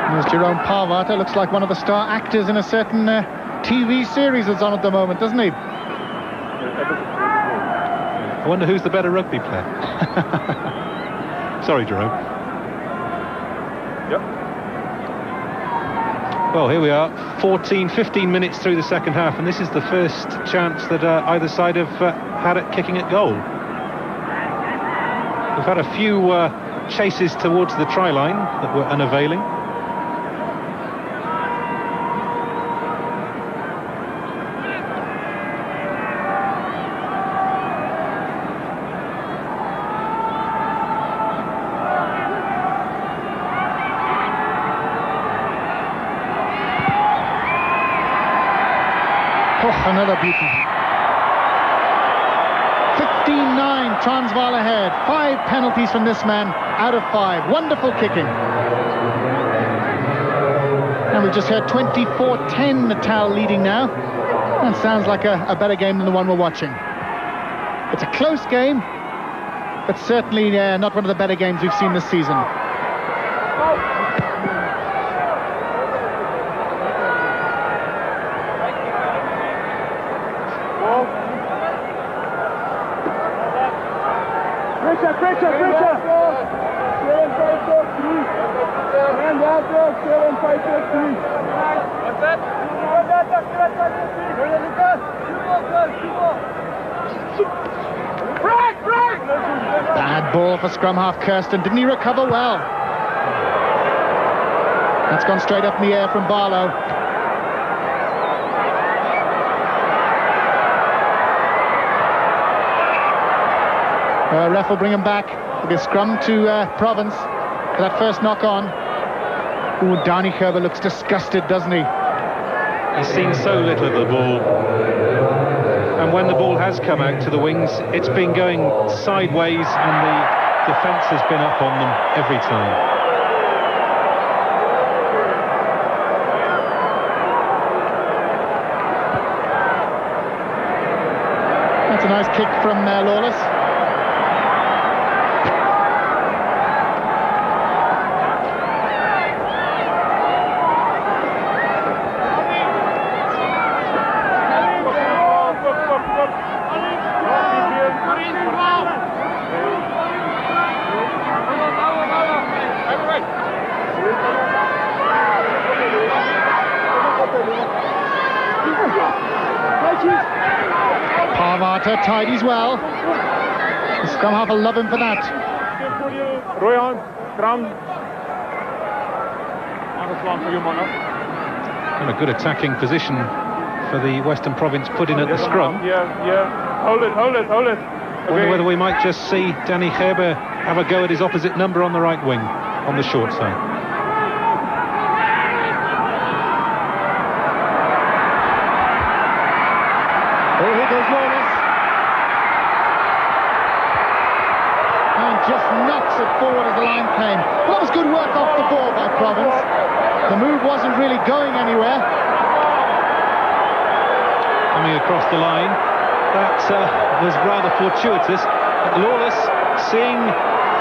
There's Jerome Parvata, looks like one of the star actors in a certain TV series that's on at the moment, doesn't he?
I wonder who's the better rugby player. Sorry, Jerome.
Yep.
Well, here we are, 15 minutes through the second half, and this is the first chance that either side have had at kicking at goal. We've had a few chases towards the try line that were unavailing.
Another beauty. 15-9, Transvaal ahead. 5 penalties from this man out of 5. Wonderful kicking. And we just heard 24-10, Natal leading now. That sounds like a better game than the one we're watching. It's a close game, but certainly not one of the better games we've seen this season. Bad ball for scrum half Kirsten. Didn't he recover well? That's gone straight up in the air from Barlow. Ref will bring him back. It'll be a scrum to Province for that first knock on. Ooh, Dani Gerber looks disgusted, doesn't he?
He's seen so little of the ball. And when the ball has come out to the wings, it's been going sideways and the defence has been up on them every time.
That's a nice kick from Lawless. Parvata tidies well. The scrum half will love him for that.
And a good attacking position for the Western Province put in at the scrum.
Yeah. Hold it.
Wonder whether we might just see Dani Gerber have a go at his opposite number on the right wing, on the short side.
Oh, here goes Lawless. And just knocks it forward as the line came. Well, that was good work off the ball by Province. The move wasn't really going anywhere.
Coming across the line, that was rather fortuitous. But Lawless, seeing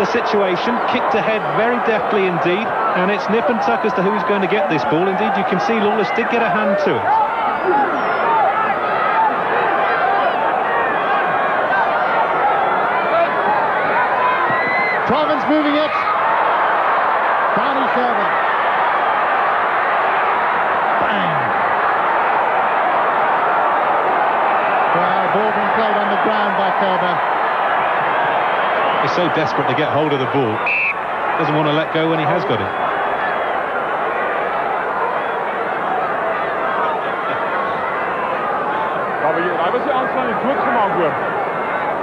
the situation, kicked ahead very deftly indeed, and it's nip and tuck as to who's going to get this ball. Indeed, you can see Lawless did get a hand to it.
Province moving it. Dani Gerber. Bang. Well, ball being played on the ground by Gerber.
He's so desperate to get hold of the ball. Doesn't want to let go when he has got it.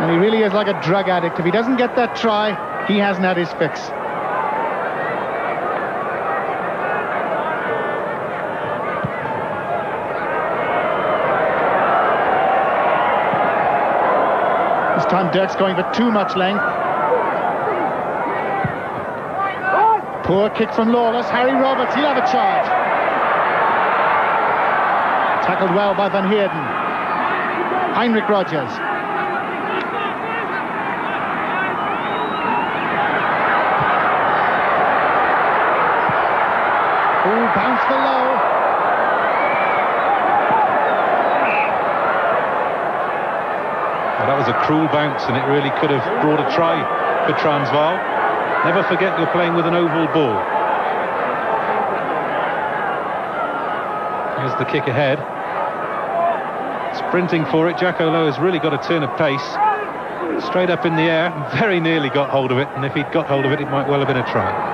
And he really is like a drug addict. If he doesn't get that try, he hasn't had his fix. This time Dirk's going for too much length. Poor kick from Lawless. Harry Roberts, he'll have a charge. Tackled well by Van Heerden. Heinrich Rogers. Bounce for low.
Well, that was a cruel bounce, and it really could have brought a try for Transvaal. Never forget you're playing with an oval ball. Here's the kick ahead. Sprinting for it, Jacko Lowe has really got a turn of pace. Straight up in the air, very nearly got hold of it, and if he'd got hold of it, it might well have been a try.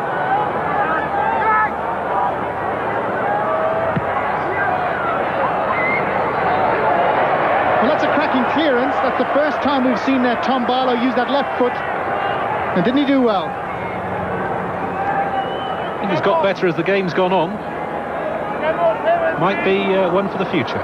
Clearance. That's the first time we've seen Tom Barlow use that left foot. And didn't he do well?
I think he's got better as the game's gone on. Might be one for the future.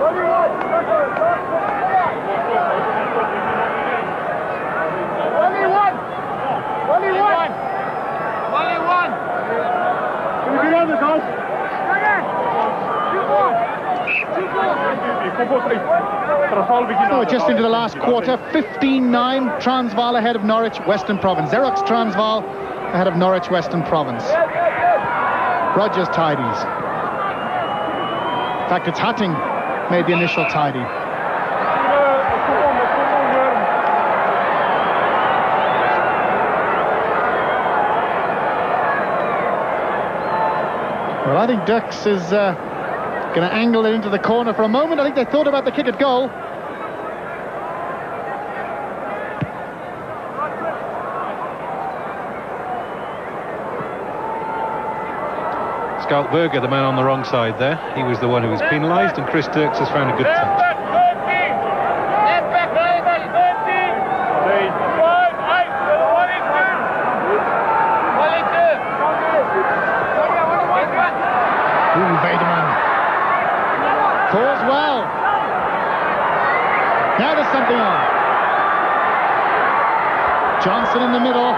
So we're just into the last quarter. 15-9, Transvaal ahead of Norwich Western Province. Xerox Transvaal ahead of Norwich Western Province. Rogers tidies. In fact, it's Hatting made the initial tidy. Well, I think Dux is going to angle it into the corner for a moment. I think they thought about the kick at goal.
Skaltberger, the man on the wrong side there. He was the one who was penalised, and Chris Dirks has found a good touch.
Weideman calls well. Now there's something on. Johnson in the middle.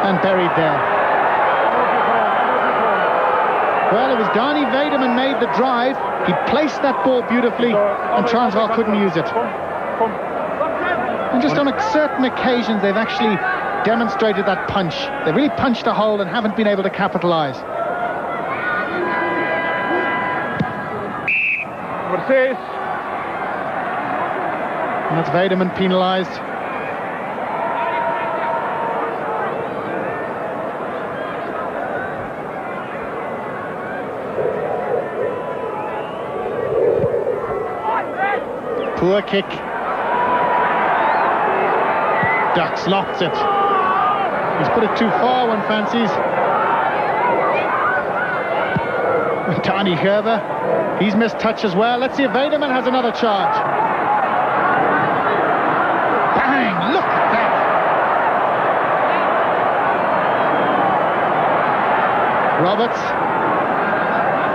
And buried there. Well, it was Dani Weideman made the drive. He placed that ball beautifully, and Transvaal couldn't use it. And just on certain occasions, they've actually demonstrated that punch. They really punched a hole and haven't been able to capitalise. And that's Weideman penalised. Poor kick. Dux lofts it. He's put it too far, one fancies. Tani Gerber, he's missed touch as well. Let's see if Weideman has another charge. Bang! Look at that! Roberts.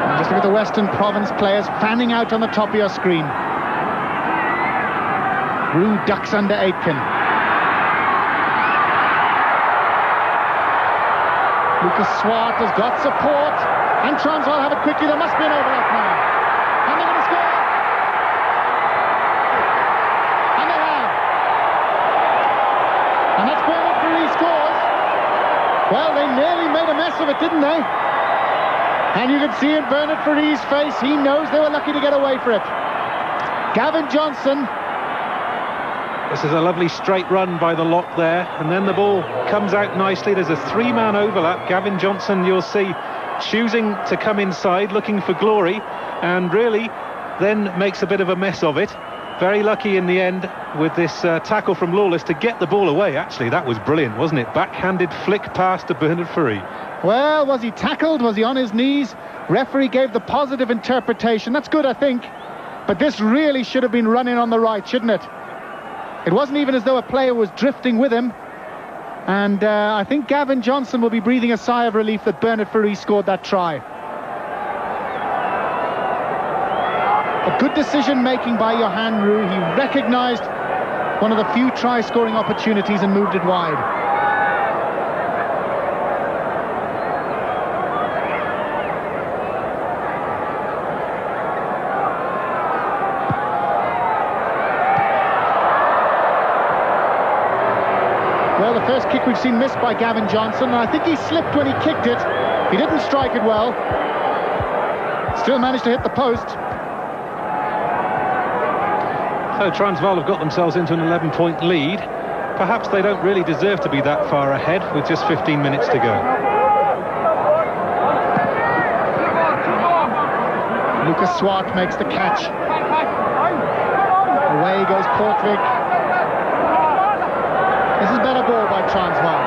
And just look at the Western Province players fanning out on the top of your screen. Rue ducks under Aitken. Lucas Swart has got support, and Transvaal have it quickly. There must be an overlap now. And they're going to score. And they have. And that's Bernard Fourie scores. Well, they nearly made a mess of it, didn't they? And you can see in Bernard Fourie's face, he knows they were lucky to get away for it. Gavin Johnson.
This is a lovely straight run by the lock there, and then the ball comes out nicely. There's a three-man overlap. Gavin Johnson, you'll see, choosing to come inside, looking for glory, and really then makes a bit of a mess of it. Very lucky in the end with this tackle from Lawless to get the ball away. Actually, that was brilliant, wasn't it? Backhanded flick pass to Bernard Fourie. Well, was he tackled? Was he on his knees? Referee gave the positive interpretation. That's good, I think. But this really should have been running on the right, shouldn't it? It wasn't even as though a player was drifting with him. And I think Gavin Johnson will be breathing a sigh of relief that Bernard Fourie scored that try. A good decision-making by Johan Rue. He recognised one of the few try-scoring opportunities and moved it wide. Well, the first kick we've seen missed by Gavin Johnson, and I think he slipped when he kicked it. He didn't strike it well. Still managed to hit the post. So Transvaal have got themselves into an 11-point lead. Perhaps they don't really deserve to be that far ahead with just 15 minutes to go. Lucas Swart makes the catch. Away goes Portvik. This is better ball by Transvaal.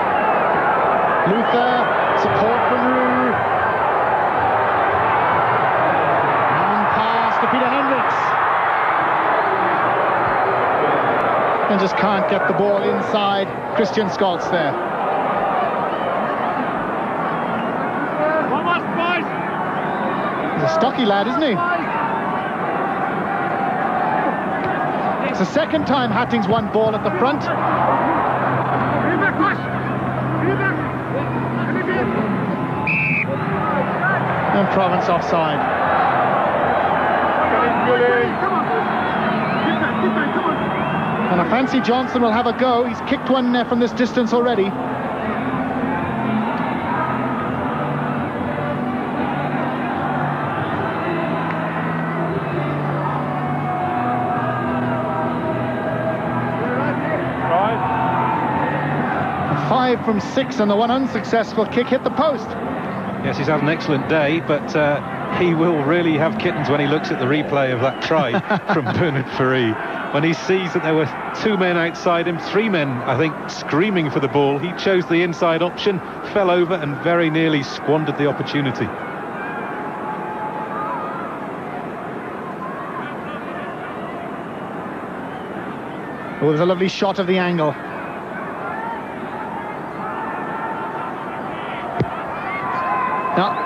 Luther, support from Rue. Long pass to Peter Hendricks. And just can't get the ball inside. Christian Scholz there. He's a stocky lad, isn't he? It's the second time Hatting's won ball at the front.
And Province offside. And I fancy Johnson will have a go. He's kicked one from this distance already. A 5 from 6, and the one unsuccessful kick hit the post.
Yes, he's had an excellent day, but he will really have kittens when he looks at the replay of that try from Bernard Ferry. When he sees that there were 2 men outside him, 3 men, I think, screaming for the ball. He chose the inside option, fell over and very nearly squandered the opportunity.
Oh, there's a lovely shot of the angle. Now,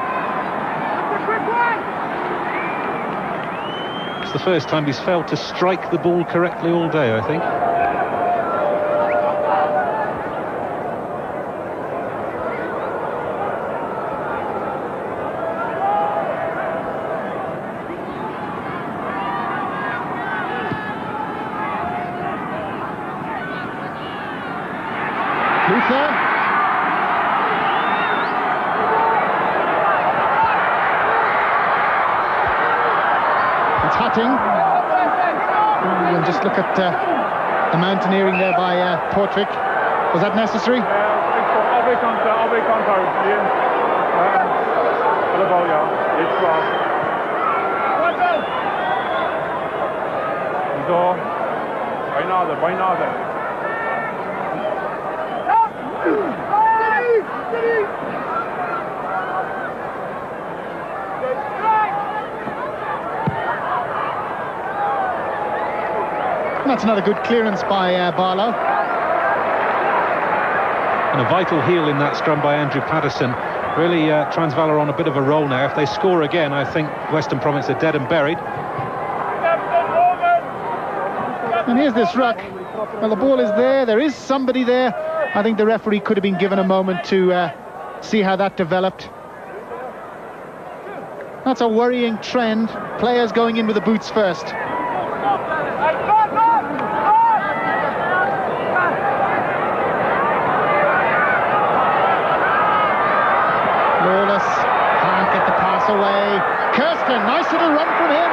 it's the first time he's failed to strike the ball correctly all day, I think.
Luther. It's Hutting. And just look at the mountaineering there by Portrick. Was that necessary? That's another good clearance by Barlow.
And a vital heel in that scrum by Andrew Patterson. Really, Transvaal are on a bit of a roll now. If they score again, I think Western Province are dead and buried.
And here's this ruck. Well, the ball is there. There is somebody there. I think the referee could have been given a moment to see how that developed. That's a worrying trend. Players going in with the boots first. Lawless can't get the pass away. Kirsten, nice little run from him.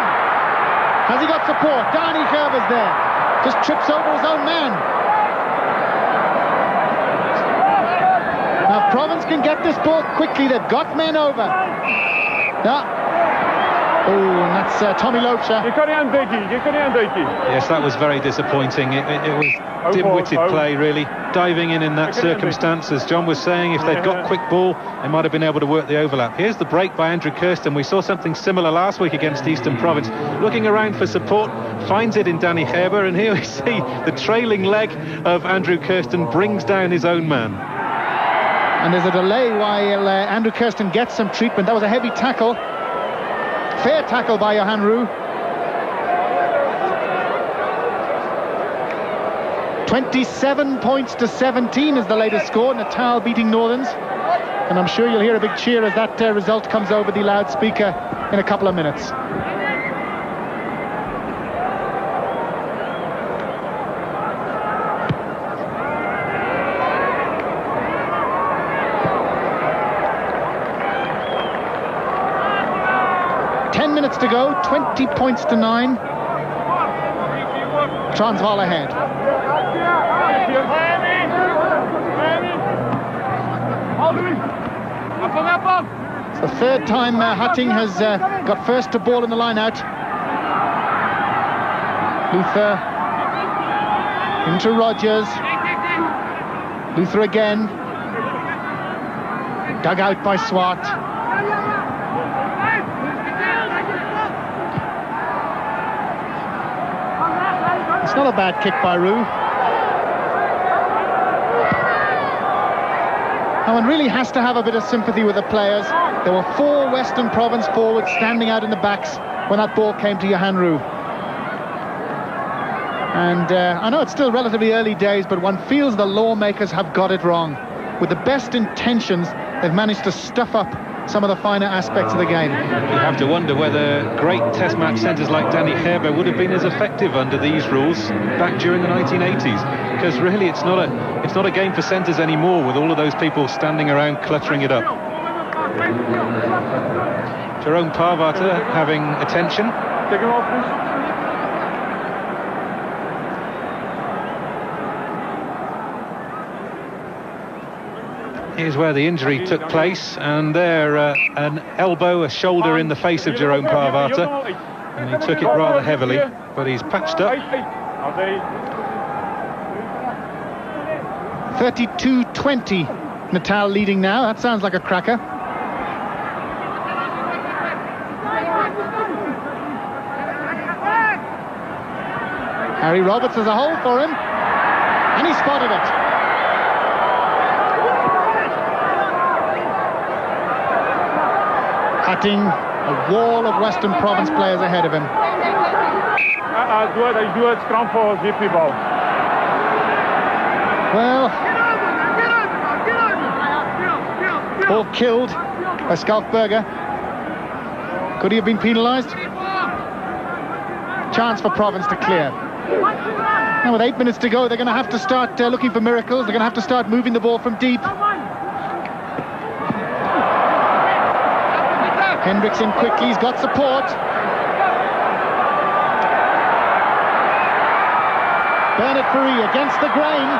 Has he got support? Dani Gerber's there. Just trips over his own man. Now Province can get this ball quickly. They've got men over. Yeah. Oh, and that's Tommy Loacher.
Yes, that was very disappointing. It was dim-witted play, really. Diving in that circumstance, as John was saying, if they'd got quick ball, they might have been able to work the overlap. Here's the break by Andrew Kirsten. We saw something similar last week against Eastern Province. Looking around for support, finds it in Dani Gerber, and here we see the trailing leg of Andrew Kirsten brings down his own man.
And there's a delay while Andrew Kirsten gets some treatment. That was a heavy tackle. Fair tackle by Johan Roux. 27 points to 17 is the latest score. Natal beating Northerns. And I'm sure you'll hear a big cheer as that result comes over the loudspeaker in a couple of minutes. Minutes to go, 20 points to 9. Transvaal ahead. It's the third time Hutting has got first to ball in the line out. Luther into Rogers. Luther again. Dug out by Swart. It's not a bad kick by Roux. And one really has to have a bit of sympathy with the players. There were 4 Western Province forwards standing out in the backs when that ball came to Johan Roux. And I know it's still relatively early days, but one feels the lawmakers have got it wrong. With the best intentions, they've managed to stuff up some of the finer aspects of the game.
You have to wonder whether great test match centres like Danny Gerber would have been as effective under these rules back during the 1980s, because really it's not a game for centres anymore, with all of those people standing around cluttering it up. Jerome Parvata having attention.
Take him off, please.
Here's where the injury took place, and there an elbow, a shoulder in the face of Jerome Parvata, and he took it rather heavily, but he's patched up.
32-20, Natal leading now. That sounds like a cracker. Harry Roberts has a hole for him, and he spotted it. Cutting a wall of Western Province players ahead of him.
Do a scrum for VP ball.
Well, ball killed by Skalkberger. Could he have been penalised? Chance for Province to clear. Now with 8 minutes to go, they're going to have to start looking for miracles. They're going to have to start moving the ball from deep. Hendricks in quickly, he's got support. Bernard Fourie against the grain.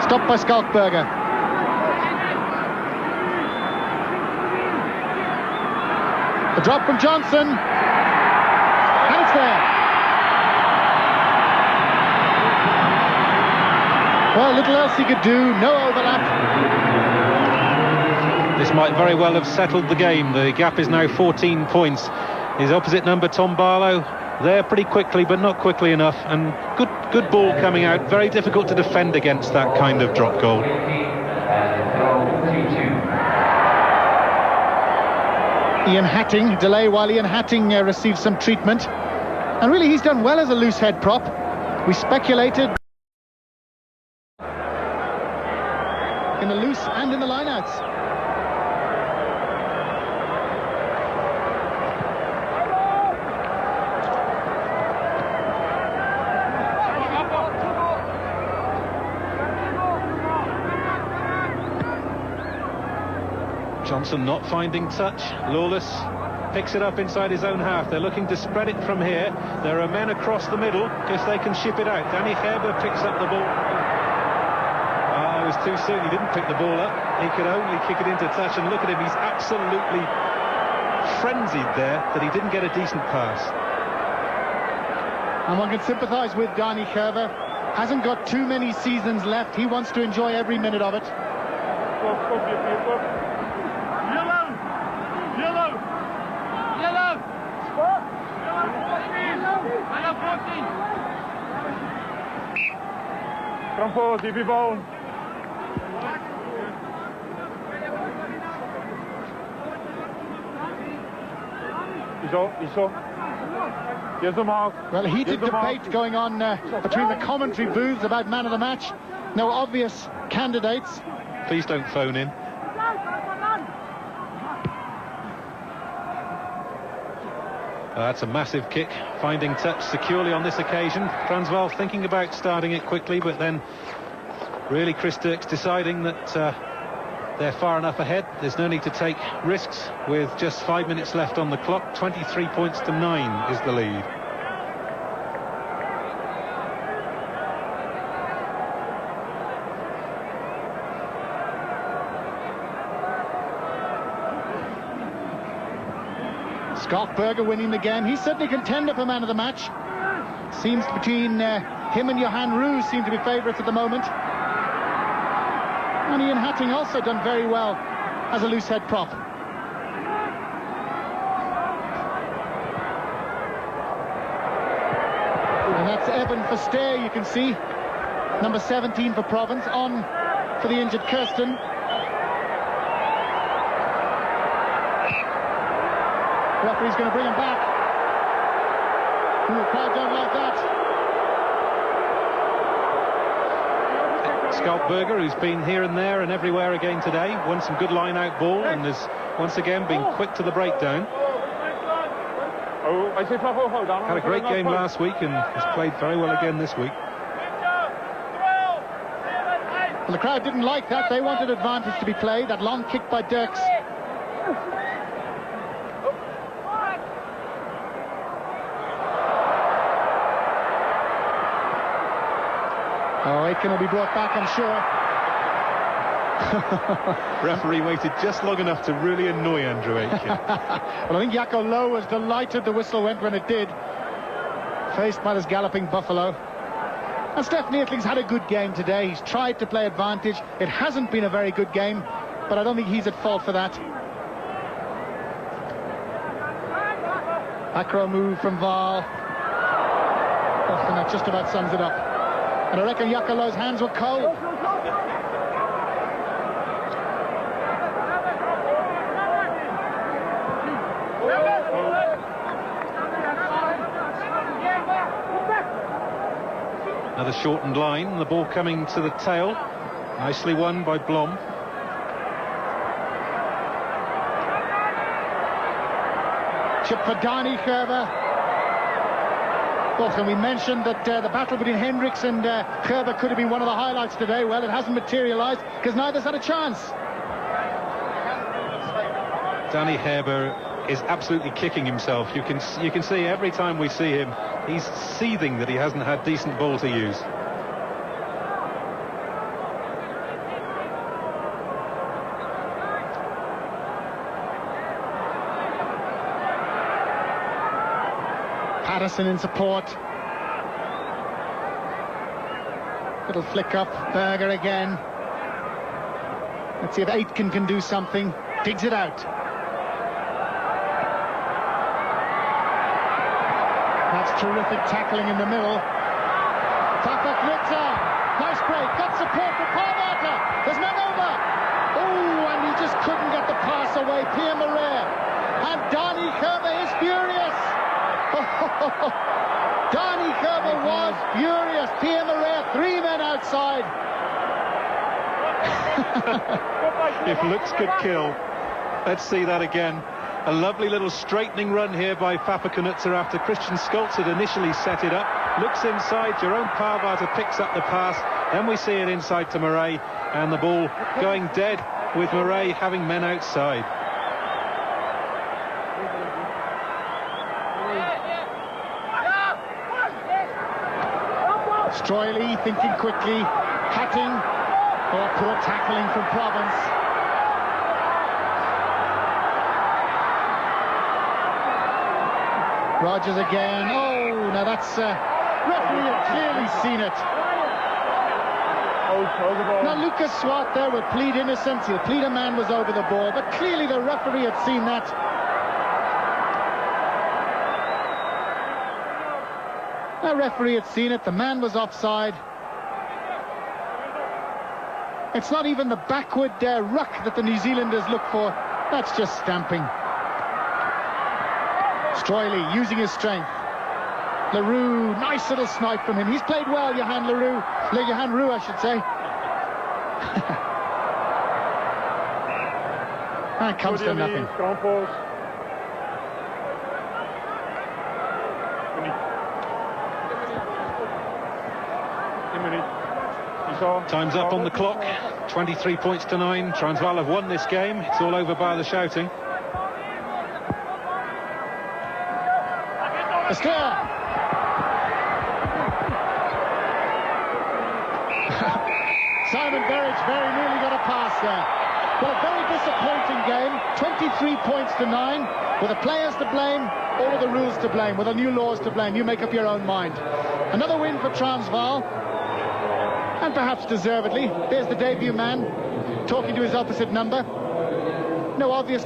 Stopped by Skalkberger. The drop from Johnson. And it's there. Well, little else he could do, no overlap.
This might very well have settled the game. The gap is now 14 points. His opposite number, Tom Barlow, there pretty quickly, but not quickly enough. And good ball coming out. Very difficult to defend against that kind of drop goal.
Ian Hatting, delay while Ian Hatting receives some treatment. And really, he's done well as a loose head prop. We speculated in the loose and in the lineouts.
Johnson not finding touch. Lawless picks it up inside his own half. They're looking to spread it from here. There are men across the middle if they can ship it out. Danny Gerber picks up the ball. It was too soon. He didn't pick the ball up. He could only kick it into touch, and look at him. He's absolutely frenzied there that he didn't get a decent pass.
And one can sympathise with Danny Gerber. Hasn't got too many seasons left. He wants to enjoy every minute of it.
Come forward, DP ball. Iso. Here's the mark.
Well, heated debate going on between the commentary booths about man of the match. No obvious candidates.
Please don't phone in. That's a massive kick, finding touch securely on this occasion. Transvaal thinking about starting it quickly, but then really Chris Dirks deciding that they're far enough ahead. There's no need to take risks with just 5 minutes left on the clock. 23 points to 9 is the lead.
Skalkberger winning the game. He's certainly a contender for man of the match. Seems between him and Johan Roos seem to be favourites at the moment. And Ian Hatting also done very well as a loose head prop. And that's Evan Verster, you can see. Number 17 for Province, on for the injured Kirsten. The referee's going to bring him back. The crowd don't like that.
Skalkberger, who's been here and there and everywhere again today, won some good line-out ball and has once again been quick to the breakdown. Had a great game last week and has played very well again this week.
Well, the crowd didn't like that. They wanted advantage to be played. That long kick by Dirks. Oh, Aitken will be brought back, I'm sure.
Referee waited just long enough to really annoy Andrew Aitken.
Well, I think Jaco Low was delighted the whistle went when it did. Faced by this galloping buffalo. And Steph Neatling's had a good game today. He's tried to play advantage. It hasn't been a very good game, but I don't think he's at fault for that. Acro move from Vaal. Oh, and that just about sums it up. And I reckon Jaco Low's hands were cold.
Another shortened line, the ball coming to the tail. Nicely won by Blom.
Chip for Dani Gerber. And we mentioned that the battle between Hendricks and Gerber could have been one of the highlights today. Well, it hasn't materialized because neither's had a chance.
Dani Gerber is absolutely kicking himself. You can see every time we see him, he's seething that he hasn't had decent ball to use.
Patterson in support. Little flick up. Berger again. Let's see if Aitken can do something. Digs it out. That's terrific tackling in the middle. Tafakritza. Nice break. Got support for Parvata. There's men over. Oh, and he just couldn't get the pass away. Pierre Murray. And Dani Gerber is furious. Dani Gerber was furious. Pierre Murray, 3 men outside.
If looks could kill. Let's see that again. A lovely little straightening run here by Fapakanutsa after Christian Schultz had initially set it up. Looks inside, Jerome Parvata picks up the pass. Then we see it inside to Murray, and the ball going dead with Murray having men outside.
Stroily thinking quickly. Hatting. Oh, poor tackling from Province. Rogers again. Oh, now that's referee had clearly seen it. Now Lucas Swart there will plead innocence. He'll plead a man was over the ball, but clearly the referee had seen that. The referee had seen it. The man was offside. It's not even the backward ruck that the New Zealanders look for. That's just stamping. Stroily using his strength. Leroux, nice little snipe from him. He's played well, Johan Leroux. Johan Roux, I should say. That comes to nothing.
Time's up on the clock. 23 points to 9. Transvaal have won this game. It's all over by the shouting.
Astor. Simon Berridge very nearly got a pass there. Well, a very disappointing game. 23 points to 9. With the players to blame, all of the rules to blame, with the new laws to blame. You make up your own mind. Another win for Transvaal. And perhaps deservedly. There's the debut man talking to his opposite number. No obvious